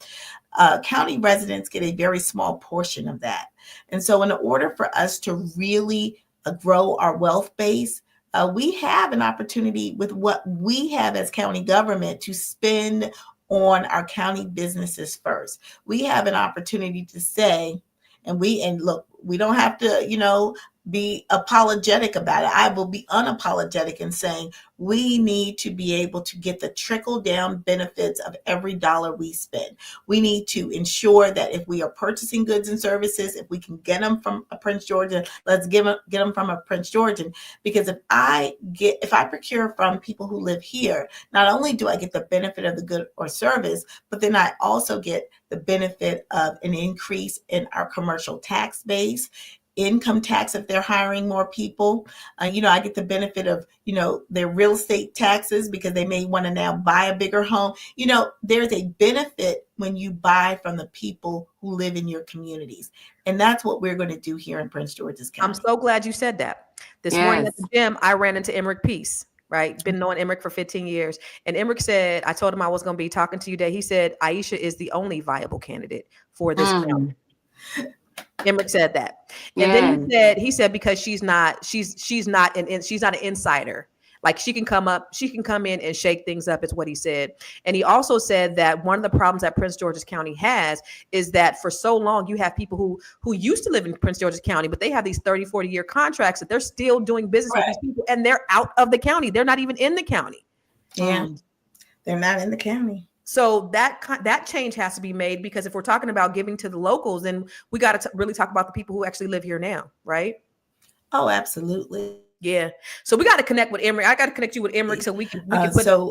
[SPEAKER 4] County residents get a very small portion of that. And so in order for us to really grow our wealth base, we have an opportunity with what we have as county government to spend on our county businesses first. We have an opportunity to say, and look, We don't have to, be apologetic about it. I will be unapologetic in saying we need to be able to get the trickle down benefits of every dollar we spend. We need to ensure that if we are purchasing goods and services, if we can get them from a Prince Georgian, let's get them from a Prince Georgian. Because if I procure from people who live here, not only do I get the benefit of the good or service, but then I also get the benefit of an increase in our commercial tax base, income tax if they're hiring more people. I get the benefit of, their real estate taxes because they may want to now buy a bigger home. There's a benefit when you buy from the people who live in your communities. And that's what we're going to do here in Prince George's
[SPEAKER 2] I'm
[SPEAKER 4] County.
[SPEAKER 2] so glad you said that. This morning at the gym, I ran into Emmerich Peace, right? Been knowing Emmerich for 15 years. And Emmerich said, I told him I was going to be talking to you today. He said, Aisha is the only viable candidate for this county. Emmerich said that. And then he said because she's not an insider. Like she can come in and shake things up, is what he said. And he also said that one of the problems that Prince George's County has is that for so long you have people who used to live in Prince George's County, but they have these 30, 40-year contracts that they're still doing business with these people, and they're out of the county. They're not even in the county.
[SPEAKER 4] Yeah, they're not in the county.
[SPEAKER 2] So that change has to be made, because if we're talking about giving to the locals, then we got to really talk about the people who actually live here now, right?
[SPEAKER 4] Oh, absolutely.
[SPEAKER 2] Yeah. So we got to connect with Emmerich. I got to connect you with Emmerich so we can put
[SPEAKER 4] so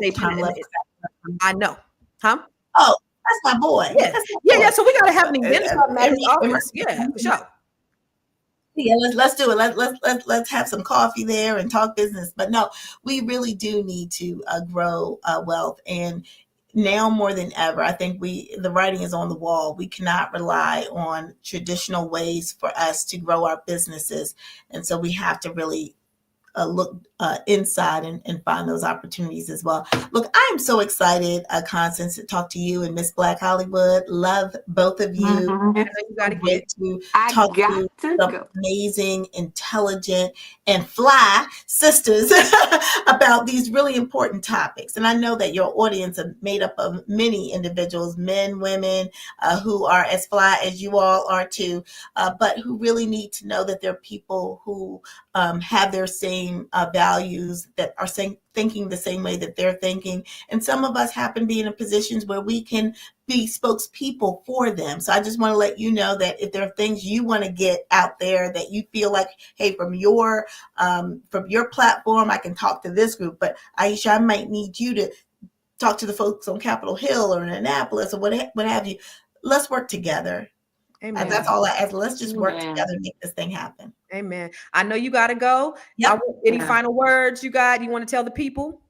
[SPEAKER 2] I know. Huh?
[SPEAKER 4] Oh, that's my boy.
[SPEAKER 2] Yeah. Yeah. So we got to have an event at his office. Yeah, for sure.
[SPEAKER 4] Yeah, let's do it. Let's have some coffee there and talk business. But no, we really do need to grow wealth, and now more than ever, I think the writing is on the wall. We cannot rely on traditional ways for us to grow our businesses, and so we have to really look inside and find those opportunities as well. Look, I am so excited, Constance, to talk to you and Miss Black Hollywood. Love both of you.
[SPEAKER 2] You got to get
[SPEAKER 4] to talk to some amazing, intelligent, and fly sisters about these really important topics. And I know that your audience is made up of many individuals, men, women, who are as fly as you all are too, but who really need to know that there are people who have their same values, that are thinking the same way that they're thinking. And some of us happen to be in positions where we can be spokespeople for them. So I just want to let you know that if there are things you want to get out there that you feel like, hey, from your platform, I can talk to this group, but Aisha, I might need you to talk to the folks on Capitol Hill or in Annapolis or what have you. Let's work together. Amen. That's all I ask. Let's just work together and make this thing happen.
[SPEAKER 2] Amen. I know you got to go. Yep. Any final words you want to tell the people?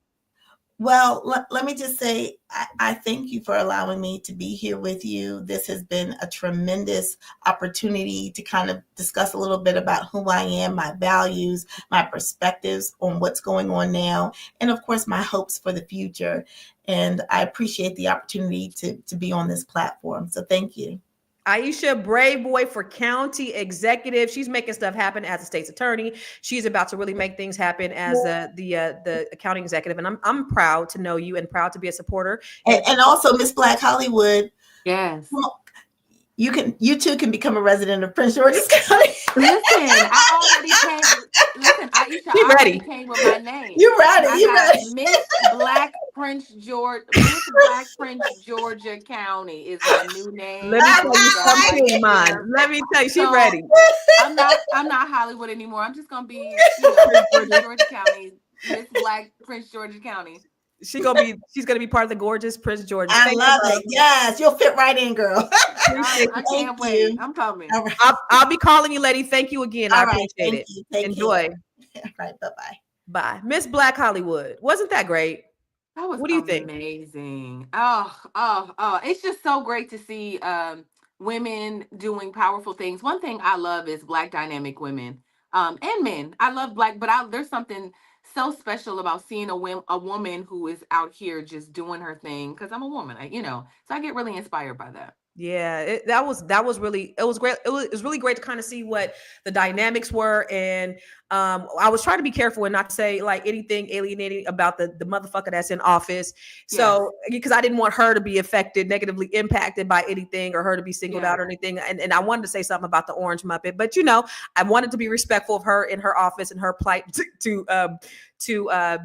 [SPEAKER 4] Well, let me just say, I thank you for allowing me to be here with you. This has been a tremendous opportunity to kind of discuss a little bit about who I am, my values, my perspectives on what's going on now, and of course, my hopes for the future. And I appreciate the opportunity to be on this platform. So thank you.
[SPEAKER 2] Aisha Braveboy for county executive. She's making stuff happen as a state's attorney. She's about to really make things happen as the county executive. And I'm proud to know you and proud to be a supporter.
[SPEAKER 4] And also Miss Black Hollywood.
[SPEAKER 3] Yes.
[SPEAKER 4] You too can become a resident of Prince George's County.
[SPEAKER 3] Listen, I already came. Listen, Aisha, I already came with my name.
[SPEAKER 4] You ready? You ready?
[SPEAKER 3] Miss Black Prince Georgia County is my new name.
[SPEAKER 2] Let me tell you something, man. Let me tell you, she's ready.
[SPEAKER 3] I'm not Hollywood anymore. I'm just gonna be Prince Georgia County, Miss Black Prince Georgia County.
[SPEAKER 2] She's gonna be part of the gorgeous Prince Georgia.
[SPEAKER 4] I love it. Yes, you'll fit right in, girl.
[SPEAKER 3] I can't wait. I'm coming.
[SPEAKER 2] Right. I'll be calling you, lady. Thank you again. I appreciate it. Enjoy.
[SPEAKER 4] All right. Bye-bye.
[SPEAKER 2] Bye. Miss Black Hollywood. Wasn't that great?
[SPEAKER 3] That was
[SPEAKER 2] what do you think?
[SPEAKER 3] Amazing. Oh. It's just so great to see women doing powerful things. One thing I love is Black dynamic women and men. I love Black, but there's something so special about seeing a woman who is out here just doing her thing, because I'm a woman, so I get really inspired by that.
[SPEAKER 2] Yeah, that was really, it was great. It was really great to kind of see what the dynamics were, and I was trying to be careful and not to say like anything alienating about the motherfucker that's in office.
[SPEAKER 3] Yes.
[SPEAKER 2] So because I didn't want her to be affected, negatively impacted by anything, or her to be singled
[SPEAKER 3] Yeah.
[SPEAKER 2] out or anything. And I wanted to say something about the orange muppet, but you know, I wanted to be respectful of her in her office and her plight to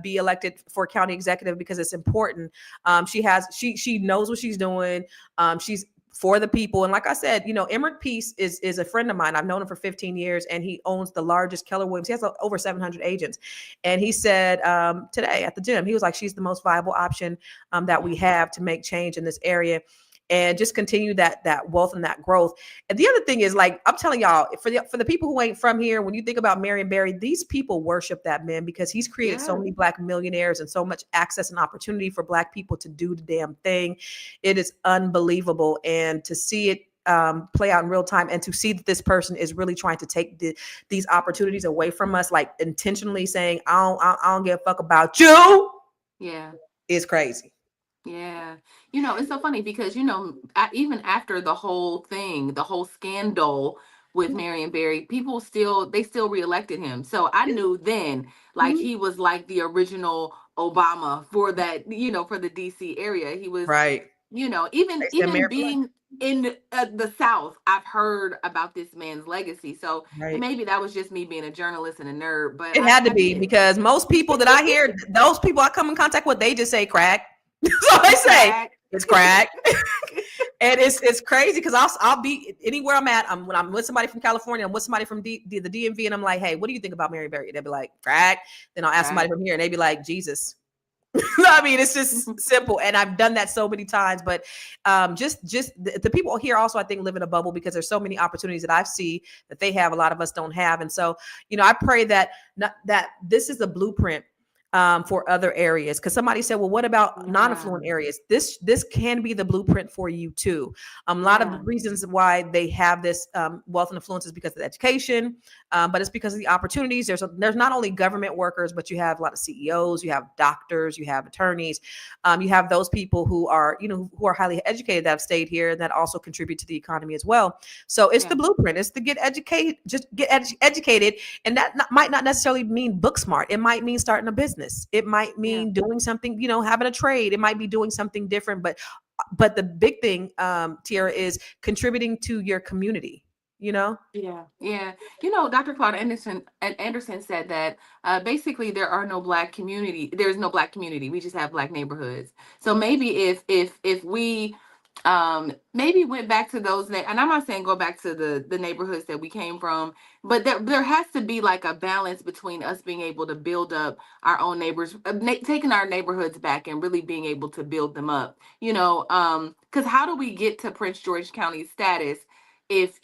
[SPEAKER 2] be elected for county executive because it's important. She knows what she's doing. She's for the people. And like I said, you know, Emmerich Peace is a friend of mine. I've known him for 15 years, and he owns the largest Keller Williams. He has over 700 agents. And he said today at the gym, he was like, she's the most viable option that we have to make change in this area and just continue that wealth and that growth. And the other thing is, like, I'm telling y'all, for the people who ain't from here, when you think about Marion Barry, these people worship that man because he's created so
[SPEAKER 3] Yeah.
[SPEAKER 2] many Black millionaires and so much access and opportunity for Black people to do the damn thing. It is unbelievable. And to see it play out in real time, and to see that this person is really trying to take these opportunities away from us, like intentionally saying, I don't give a fuck about you,
[SPEAKER 3] Yeah.
[SPEAKER 2] is crazy.
[SPEAKER 3] Yeah. It's so funny because, even after the whole thing, the whole scandal with Marion Barry, they still reelected him. So I knew then, like,
[SPEAKER 2] Mhm.
[SPEAKER 3] he was like the original Obama for that, for the DC area. He was,
[SPEAKER 2] Right.
[SPEAKER 3] even
[SPEAKER 2] They said Mayor for life.
[SPEAKER 3] being in the South, I've heard about this man's legacy. So
[SPEAKER 2] Right.
[SPEAKER 3] maybe that was just me being a journalist and a nerd, but
[SPEAKER 2] It had to
[SPEAKER 3] I
[SPEAKER 2] be,
[SPEAKER 3] did.
[SPEAKER 2] because most people that I hear, those people I come in contact with, they just say crack. So I say
[SPEAKER 3] Crack.
[SPEAKER 2] it's crack. And it's crazy because I'll be anywhere I'm at. When I'm with somebody from California, I'm with somebody from the DMV, and I'm like, hey, what do you think about Mary Berry? They'll be like, crack. Then I'll ask somebody
[SPEAKER 3] Crack.
[SPEAKER 2] from here, and they'd be like, Jesus. I mean, it's just simple, and I've done that so many times. But just the people here also, I think, live in a bubble because there's so many opportunities that I see that they have, a lot of us don't have. And so, I pray that that this is a blueprint for other areas. Because somebody said, well, what about
[SPEAKER 3] Yeah.
[SPEAKER 2] non-affluent areas? This can be the blueprint for you too. A lot of the
[SPEAKER 3] Yeah.
[SPEAKER 2] reasons why they have this wealth and affluence is because of the education, but it's because of the opportunities. There's not only government workers, but you have a lot of CEOs, you have doctors, you have attorneys, you have those people who are who are highly educated that have stayed here that also contribute to the economy as well. So it's
[SPEAKER 3] Yeah.
[SPEAKER 2] the blueprint. It's to get educated, just get educated, and that might not necessarily mean book smart. It might mean starting a business. It might
[SPEAKER 3] Yeah.
[SPEAKER 2] mean doing something, having a trade. It might be doing something different. But the big thing, Tiara, is contributing to your community.
[SPEAKER 3] Yeah, yeah. Dr. Claude Anderson said that basically there's no black community. We just have black neighborhoods. So maybe if we maybe went back to and I'm not saying go back to the neighborhoods that we came from, but there has to be like a balance between us being able to build up our own neighbors, taking our neighborhoods back and really being able to build them up. Because how do we get to Prince George County status if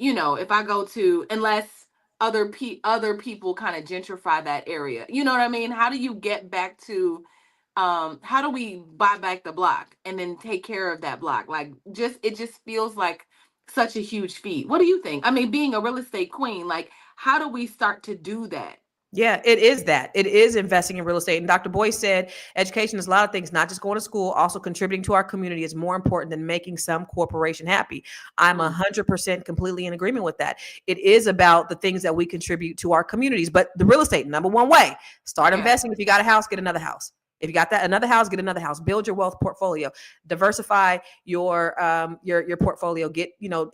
[SPEAKER 3] I go to, unless other people kind of gentrify that area, you know what I mean? How do you get back to how do we buy back the block and then take care of that block? Like, it just feels like such a huge feat. What do you think? I mean, being a real estate queen, like, how do we start to do that?
[SPEAKER 2] Yeah, it is that. It is investing in real estate. And Dr. Boyce said education is a lot of things, not just going to school, also contributing to our community is more important than making some corporation happy. I'm
[SPEAKER 3] Mm.
[SPEAKER 2] 100% completely in agreement with that. It is about the things that we contribute to our communities. But the real estate, number one way, start
[SPEAKER 3] Yeah.
[SPEAKER 2] investing. If you got a house, get another house. If you got that another house, get another house. Build your wealth portfolio. Diversify your portfolio.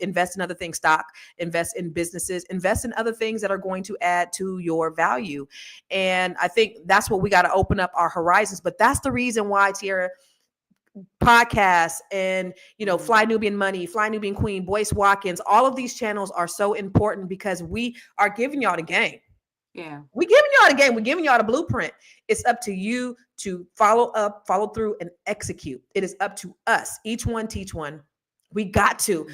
[SPEAKER 2] Invest in other things. Stock. Invest in businesses. Invest in other things that are going to add to your value. And I think that's what we got to open up our horizons. But that's the reason why, Tiara, podcasts and Fly Nubian Money, Fly Nubian Queen, Boyce Watkins, all of these channels are so important because we are giving y'all the game.
[SPEAKER 3] Yeah.
[SPEAKER 2] We're giving y'all the game. We're giving y'all the blueprint. It's up to you to follow through, and execute. It is up to us. Each one teach one. We got to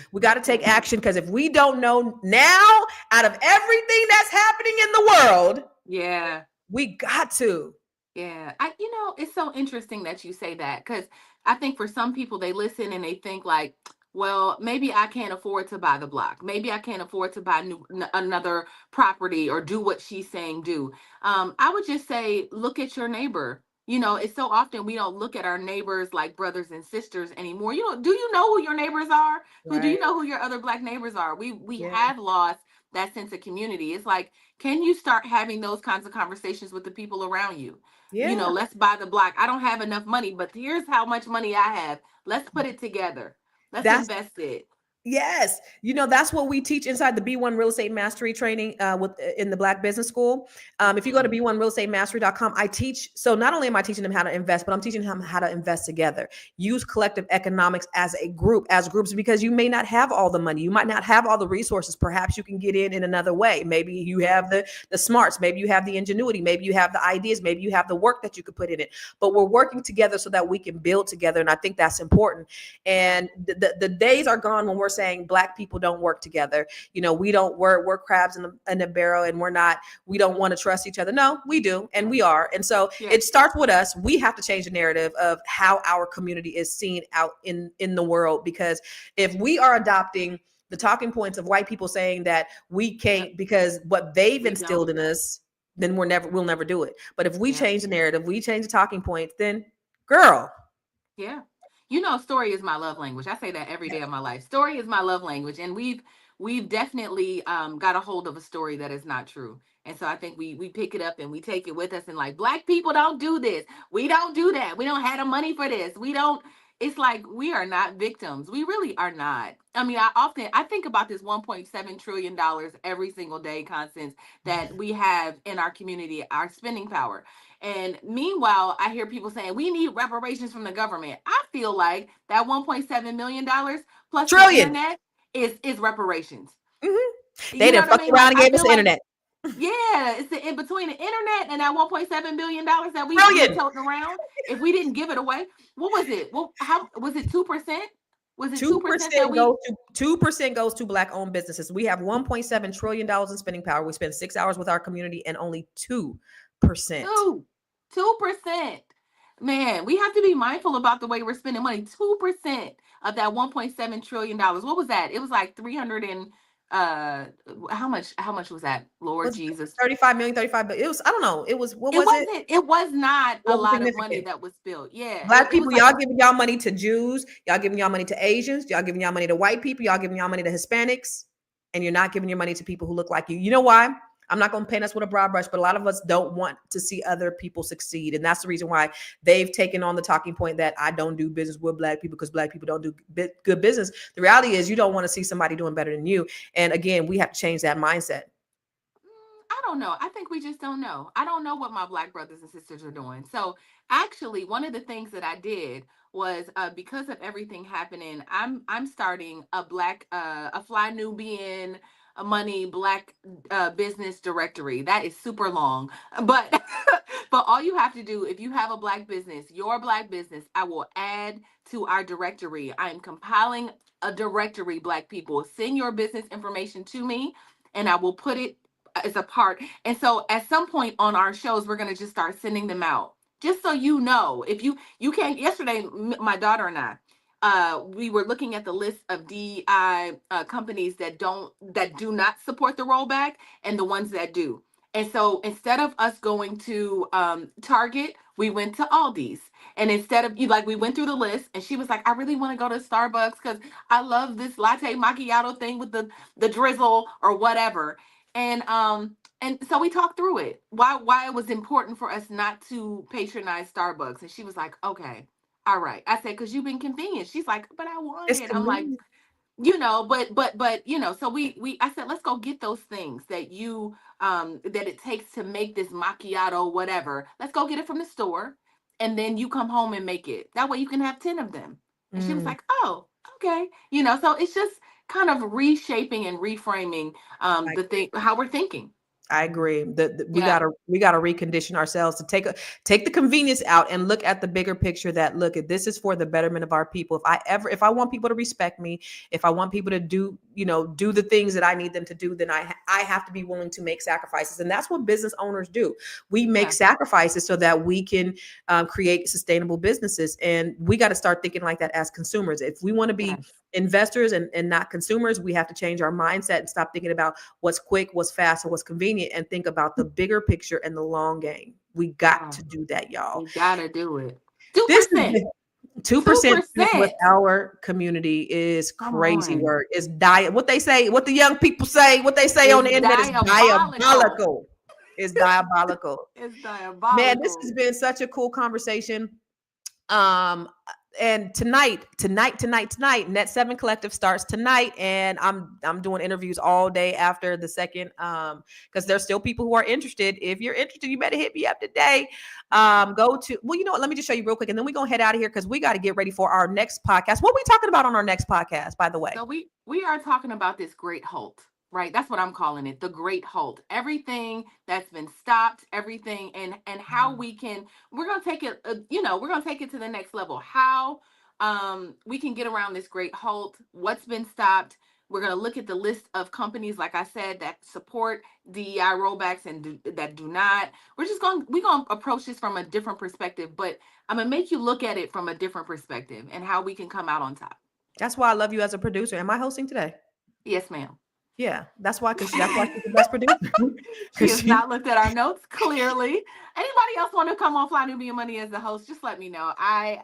[SPEAKER 2] take action, because if we don't know now, out of everything that's happening in the world,
[SPEAKER 3] Yeah.
[SPEAKER 2] we got to.
[SPEAKER 3] Yeah. It's so interesting that you say that, because I think for some people, they listen and they think like, well, maybe I can't afford to buy the block. Maybe I can't afford to buy another property or do what she's saying do. I would just say, look at your neighbor. It's so often we don't look at our neighbors like brothers and sisters anymore. Do you know who your neighbors are? Who do you
[SPEAKER 2] Right.
[SPEAKER 3] know who your other Black neighbors are? We
[SPEAKER 2] Yeah.
[SPEAKER 3] have lost that sense of community. It's like, can you start having those kinds of conversations with the people around you?
[SPEAKER 2] Yeah.
[SPEAKER 3] Let's buy the block. I don't have enough money, but here's how much money I have. Let's put it together. Let's
[SPEAKER 2] That's
[SPEAKER 3] invest it.
[SPEAKER 2] Yes, that's what we teach inside the B1 Real Estate Mastery training with in the Black Business School. If you go to
[SPEAKER 3] Mhm.
[SPEAKER 2] b1realestatemastry.com, I teach. So not only am I teaching them how to invest, but I'm teaching them how to invest together. Use collective economics as a group, as groups, because you may not have all the money, you might not have all the resources. Perhaps you can get in another way. Maybe you have the smarts, maybe you have the ingenuity, maybe you have the ideas, maybe you have the work that you could put in it. But we're working together so that we can build together, and I think that's important.
[SPEAKER 3] Yeah.
[SPEAKER 2] And the days are gone when we're saying Black people don't work together. We don't work, we're crabs in a barrel, and we don't want to trust each other. No, we do, and we are. And so
[SPEAKER 3] Yeah.
[SPEAKER 2] it starts with us. We have to change the narrative of how our community is seen out in the world, because if we are adopting the talking points of white people saying that we
[SPEAKER 3] Yep.
[SPEAKER 2] can't because what they've
[SPEAKER 3] We
[SPEAKER 2] instilled
[SPEAKER 3] don't.
[SPEAKER 2] in us, then we'll never do it. But if we
[SPEAKER 3] Yep.
[SPEAKER 2] change the narrative, we change the talking points, then girl.
[SPEAKER 3] Yeah. Story is my love language. I say that every day of my life. Story is my love language. And we've definitely got a hold of a story that is not true. And so I think we pick it up and we take it with us, and like, Black people don't do this. We don't do that. We don't have the money for this. We don't. It's like, we are not victims. We really are not. I mean, I think about this $1.7 trillion every single day, Constance, that we have in our community, our spending power. And meanwhile, I hear people saying we need reparations from the government. I feel like that $1.7 million plus the
[SPEAKER 2] Trillion.
[SPEAKER 3] internet is reparations.
[SPEAKER 2] Mhm. They
[SPEAKER 3] You know
[SPEAKER 2] didn't
[SPEAKER 3] what I
[SPEAKER 2] fuck
[SPEAKER 3] mean?
[SPEAKER 2] around
[SPEAKER 3] Like,
[SPEAKER 2] and
[SPEAKER 3] I
[SPEAKER 2] gave us
[SPEAKER 3] feel
[SPEAKER 2] the
[SPEAKER 3] like,
[SPEAKER 2] internet.
[SPEAKER 3] yeah, it's in between the internet and that $1.7 billion that we're
[SPEAKER 2] Trillion.
[SPEAKER 3] toting around. If we didn't give it away, what was it? Well, how was it? 2%? Was it
[SPEAKER 2] Two
[SPEAKER 3] 2% that
[SPEAKER 2] percent
[SPEAKER 3] we?
[SPEAKER 2] goes to 2% goes to Black owned businesses. We have $1.7 trillion in spending power. We spend 6 hours with our community, and only 2%.
[SPEAKER 3] 2%. Man, we have to be mindful about the way we're spending money. 2% of that $1.7 trillion. What was that? It was like 300 and uh how much was that? Lord
[SPEAKER 2] Was
[SPEAKER 3] Jesus.
[SPEAKER 2] 35 million, 35 billion. It was, I don't know. It was, what
[SPEAKER 3] It
[SPEAKER 2] was it?
[SPEAKER 3] wasn't, it was not
[SPEAKER 2] It
[SPEAKER 3] a
[SPEAKER 2] wasn't
[SPEAKER 3] lot of money
[SPEAKER 2] significant.
[SPEAKER 3] that was spilled. Yeah,
[SPEAKER 2] Black
[SPEAKER 3] it
[SPEAKER 2] people,
[SPEAKER 3] was like,
[SPEAKER 2] y'all giving y'all money to Jews, y'all giving y'all money to Asians, y'all giving y'all money to white people, y'all giving y'all money to Hispanics, and you're not giving your money to people who look like you. You know why? I'm not going to paint us with a broad brush, but a lot of us don't want to see other people succeed. And that's the reason why they've taken on the talking point that I don't do business with Black people because Black people don't do good business. The reality is you don't want to see somebody doing better than you. And again, we have to change that mindset.
[SPEAKER 3] I don't know. I think we just don't know. I don't know what my Black brothers and sisters are doing. So actually, one of the things that I did was, because of everything happening, I'm starting a Fly Nubian money Black business directory. That is super long, but but all you have to do, if you have a Black business, your Black business, I will add to our directory. I am compiling a directory. Black people, send your business information to me, and I will put it as a part. And so at some point on our shows, we're going to just start sending them out. Just so you know, if you can't, yesterday, my daughter and I, we were looking at the list of DI companies that do not support the rollback and the ones that do. And so instead of us going to Target, we went to Aldi's. And instead of you, like, we went through the list, and she was like, I really want to go to Starbucks because I love this latte macchiato thing with the drizzle or whatever. And so we talked through it, why it was important for us not to patronize Starbucks. And she was like, okay, all right. I said, because you've been convenient. She's like, but I want
[SPEAKER 2] It's
[SPEAKER 3] it. I'm like,
[SPEAKER 2] convenient.
[SPEAKER 3] but so we I said, let's go get those things that it takes to make this macchiato, whatever. Let's go get it from the store, and then you come home and make it. That way you can have 10 of them. And she was
[SPEAKER 2] Mm.
[SPEAKER 3] like, oh, okay. So it's just kind of reshaping and reframing the thing, how we're thinking.
[SPEAKER 2] I agree. We
[SPEAKER 3] Yeah.
[SPEAKER 2] gotta recondition ourselves to take the convenience out and look at the bigger picture. That look at this is for the betterment of our people. If I want people to respect me, if I want people to do the things that I need them to do, then I have to be willing to make sacrifices, and that's what business owners do. We make
[SPEAKER 3] Yeah.
[SPEAKER 2] sacrifices so that we can create sustainable businesses, and we got to start thinking like that as consumers. If we want to be
[SPEAKER 3] Yes.
[SPEAKER 2] investors and not consumers, we have to change our mindset and stop thinking about what's quick, what's fast, and what's convenient, and think about the bigger picture and the long game. We got to do that, y'all.
[SPEAKER 3] We gotta do it.
[SPEAKER 2] This
[SPEAKER 3] 2%.
[SPEAKER 2] is 2% with our community is crazy work. It's what they say, what the young people say, what they say on the internet is diabolical. It's diabolical.
[SPEAKER 3] It's diabolical.
[SPEAKER 2] Man, this has been such a cool conversation. And tonight, Net 7 Collective starts tonight, and I'm doing interviews all day after the second, because there's still people who are interested. If you're interested, you better hit me up today. Go to, well, you know what? Let me just show you real quick, and then we're gonna head out of here because we got to get ready for our next podcast. What are we talking about on our next podcast, by the way?
[SPEAKER 3] So we are talking about this great halt. Right, that's what I'm calling it, the great halt. Everything that's been stopped, everything, and how we're gonna take it. We're gonna take it to the next level. How we can get around this great halt. What's been stopped? We're gonna look at the list of companies, like I said, that support DEI rollbacks and that do not. We're gonna approach this from a different perspective, but I'm gonna make you look at it from a different perspective and how we can come out on top.
[SPEAKER 2] That's why I love you as a producer. Am I hosting today?
[SPEAKER 3] Yes, ma'am.
[SPEAKER 2] Yeah, that's why she's the best producer.
[SPEAKER 3] She has not looked at our notes clearly. Anybody else want to come on Fly Nubian Money as the host? Just let me know. I'm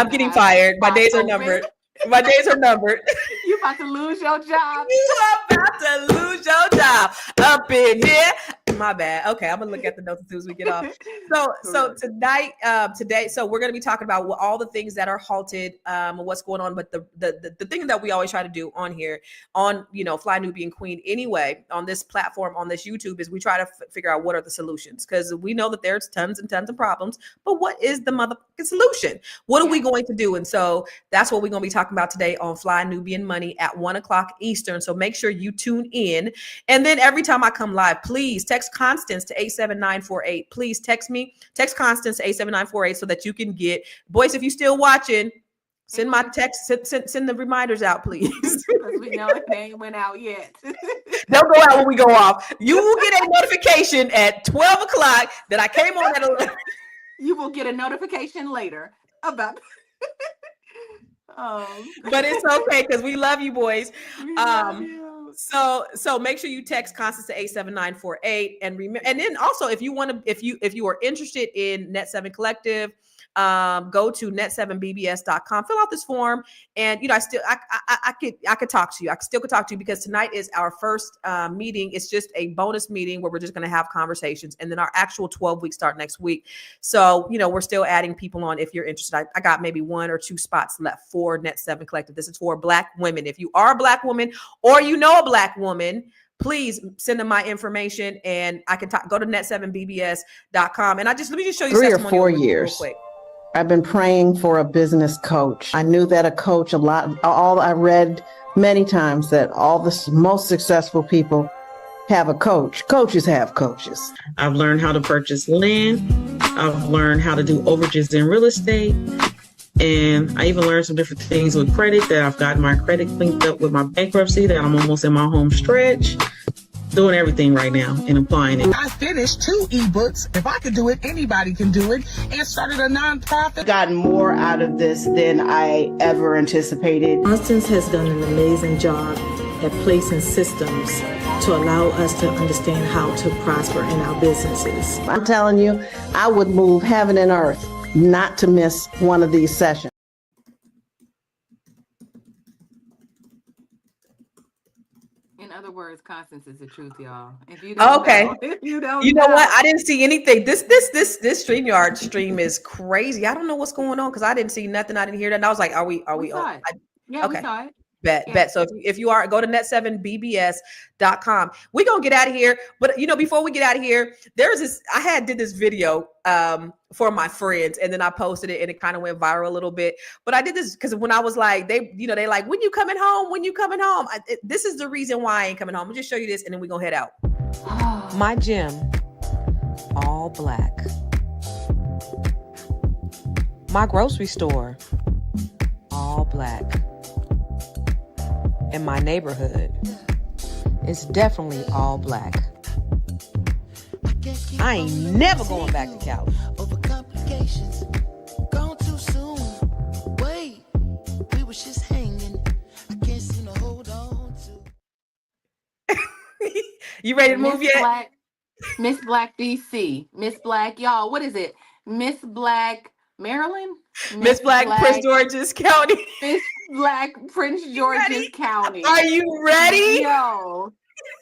[SPEAKER 2] getting fired. My days are numbered. My days are numbered.
[SPEAKER 3] You about to lose your job.
[SPEAKER 2] You are about to lose your job up in here. My bad. Okay, I'm gonna look at the notes as soon as we get off. So tonight, today, so we're gonna be talking about all the things that are halted, what's going on. But the thing that we always try to do on here, on Fly Nubian Queen, anyway, on this platform, on this YouTube, is we try to figure out what are the solutions, because we know that there's tons and tons of problems. But what is the motherfucking solution? What are we going to do? And so that's what we're gonna be talking about today on Fly Nubian Money at 1:00 Eastern. So make sure you tune in. And then every time I come live, please text Constance to 87948. Please text Constance to 87948 so that you can get, boys, if you're still watching, send my text, send the reminders out, please.
[SPEAKER 3] Because we know if they ain't went out yet.
[SPEAKER 2] They'll go out when we go off. You will get a notification at 12 o'clock that I came on at 11.
[SPEAKER 3] You will get a notification later about
[SPEAKER 2] but it's okay because we love you, boys. We love you. So make sure you text Constance to 87948, and remember. And then also, if you are interested in Net 7 Collective, go to net7bbs.com, fill out this form, and I could talk to you. I still could talk to you, because tonight is our first meeting. It's just a bonus meeting where we're just going to have conversations, and then our actual 12-week start next week. So we're still adding people on if you're interested. I got maybe 1 or 2 spots left for Net 7 Collective. This is for Black women. If you are a Black woman or a Black woman, please send them my information, and I can go to net7bbs.com. And let me just show you
[SPEAKER 5] 3 or 4 years. Real quick. I've been praying for a business coach. I knew that a coach, I read many times that all the most successful people have a coach. Coaches have coaches.
[SPEAKER 6] I've learned how to purchase land. I've learned how to do overages in real estate. And I even learned some different things with credit, that I've gotten my credit cleaned up with my bankruptcy, that I'm almost in my home stretch. Doing everything right now and applying it.
[SPEAKER 7] I finished 2 ebooks. If I could do it, anybody can do it. And started a nonprofit.
[SPEAKER 5] Gotten more out of this than I ever anticipated.
[SPEAKER 8] Constance has done an amazing job at placing systems to allow us to understand how to prosper in our businesses.
[SPEAKER 5] I'm telling you, I would move heaven and earth not to miss one of these sessions.
[SPEAKER 3] In other words, Constance is the truth, y'all. If you don't
[SPEAKER 2] know what? I didn't see anything. This StreamYard stream is crazy. I don't know what's going on, because I didn't see nothing. I didn't hear that. And I was like, are we on?
[SPEAKER 3] Yeah, okay. We saw it.
[SPEAKER 2] Bet. So if you are, go to net7bbs.com. We're going to get out of here. But, before we get out of here, I did this video for my friends, and then I posted it, and it kind of went viral a little bit. But I did this because when I was like, they like, when you coming home? When you coming home? This is the reason why I ain't coming home. I'll just show you this, and then we're going to head out. My gym, all Black. My grocery store, all Black. And my neighborhood is definitely all Black. I ain't never going back to Cali. Over complications, gone too soon. Wait, we was just hanging. I can't seem to hold on to. You ready to move yet?
[SPEAKER 3] Miss Black DC, Miss Black, y'all, what is it? Miss Black Maryland?
[SPEAKER 2] Miss Black, Prince George's County.
[SPEAKER 3] Miss Black, Prince George's County.
[SPEAKER 2] Are you ready?
[SPEAKER 3] Yo,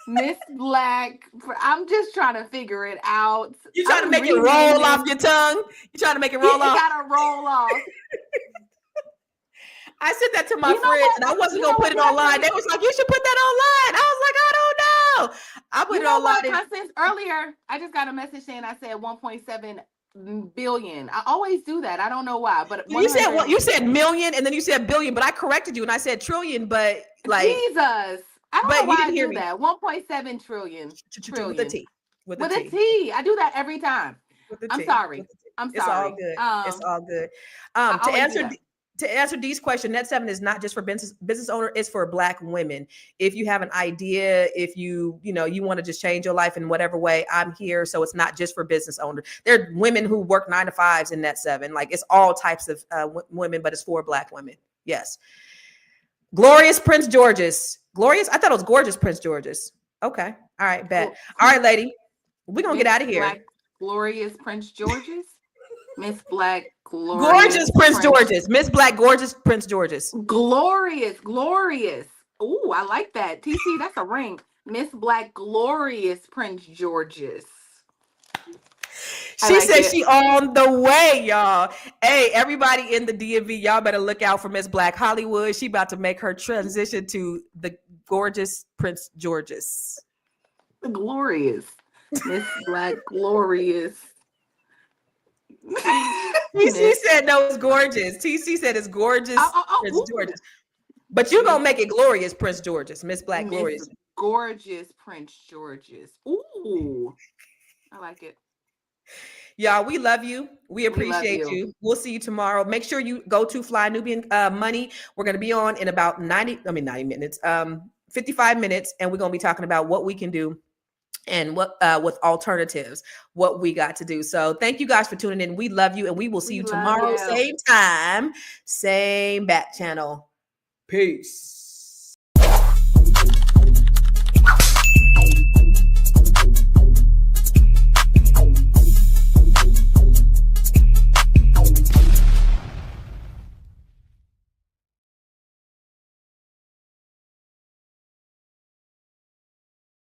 [SPEAKER 3] Miss Black, I'm just trying to figure it out.
[SPEAKER 2] You trying to make it roll off your tongue? You trying to make it roll off?
[SPEAKER 3] It gotta roll off.
[SPEAKER 2] I sent that to my friends, and I wasn't gonna put it online. They was like, "You should put that online." I was like, "I don't know." I put it online.
[SPEAKER 3] Constance, earlier, I just got a message saying I said 1.7 billion. I always do that. I don't know why, but
[SPEAKER 2] you said what? You said million, and then you said billion, but I corrected you and I said trillion. But like
[SPEAKER 3] Jesus, I don't know why I do that. 1.7 trillion.
[SPEAKER 2] With a T.
[SPEAKER 3] With a T. I do that every time. I'm sorry. I'm sorry.
[SPEAKER 2] It's all good. It's all good. To answer Dee's question, Net 7 is not just for business owner, it's for Black women. If you have an idea, if you want to just change your life in whatever way, I'm here. So it's not just for business owners. There are women who work 9 to 5s in Net 7. Like it's all types of women, but it's for Black women. Yes. Glorious Prince George's. Glorious? I thought it was gorgeous Prince George's. Okay. All right, bet.
[SPEAKER 3] Cool.
[SPEAKER 2] All right, lady. We're going to get out of here.
[SPEAKER 3] Black, glorious Prince George's. Miss Black, gorgeous
[SPEAKER 2] Prince George's. Miss Black, gorgeous Prince George's.
[SPEAKER 3] Glorious. Ooh, I like that. TC, that's a ring. Miss Black, glorious Prince George's.
[SPEAKER 2] She said she on the way, y'all. Hey, everybody in the DMV, y'all better look out for Miss Black Hollywood. She about to make her transition to the gorgeous Prince George's.
[SPEAKER 3] The glorious. Miss Black, glorious.
[SPEAKER 2] TC said no, it's gorgeous. TC said it's gorgeous, Prince George's. But you're gonna make it glorious, Prince George's. Miss Black, glorious.
[SPEAKER 3] Gorgeous Prince George's. Ooh, I like it.
[SPEAKER 2] Y'all, we love you. We appreciate you. We'll see you tomorrow. Make sure you go to Fly Nubian Money. We're gonna be on in about 90 minutes, 55 minutes, and we're gonna be talking about what we can do and what with alternatives, what we got to do. So thank you guys for tuning in. We love you, and we will see you tomorrow, same time, same back channel. Peace.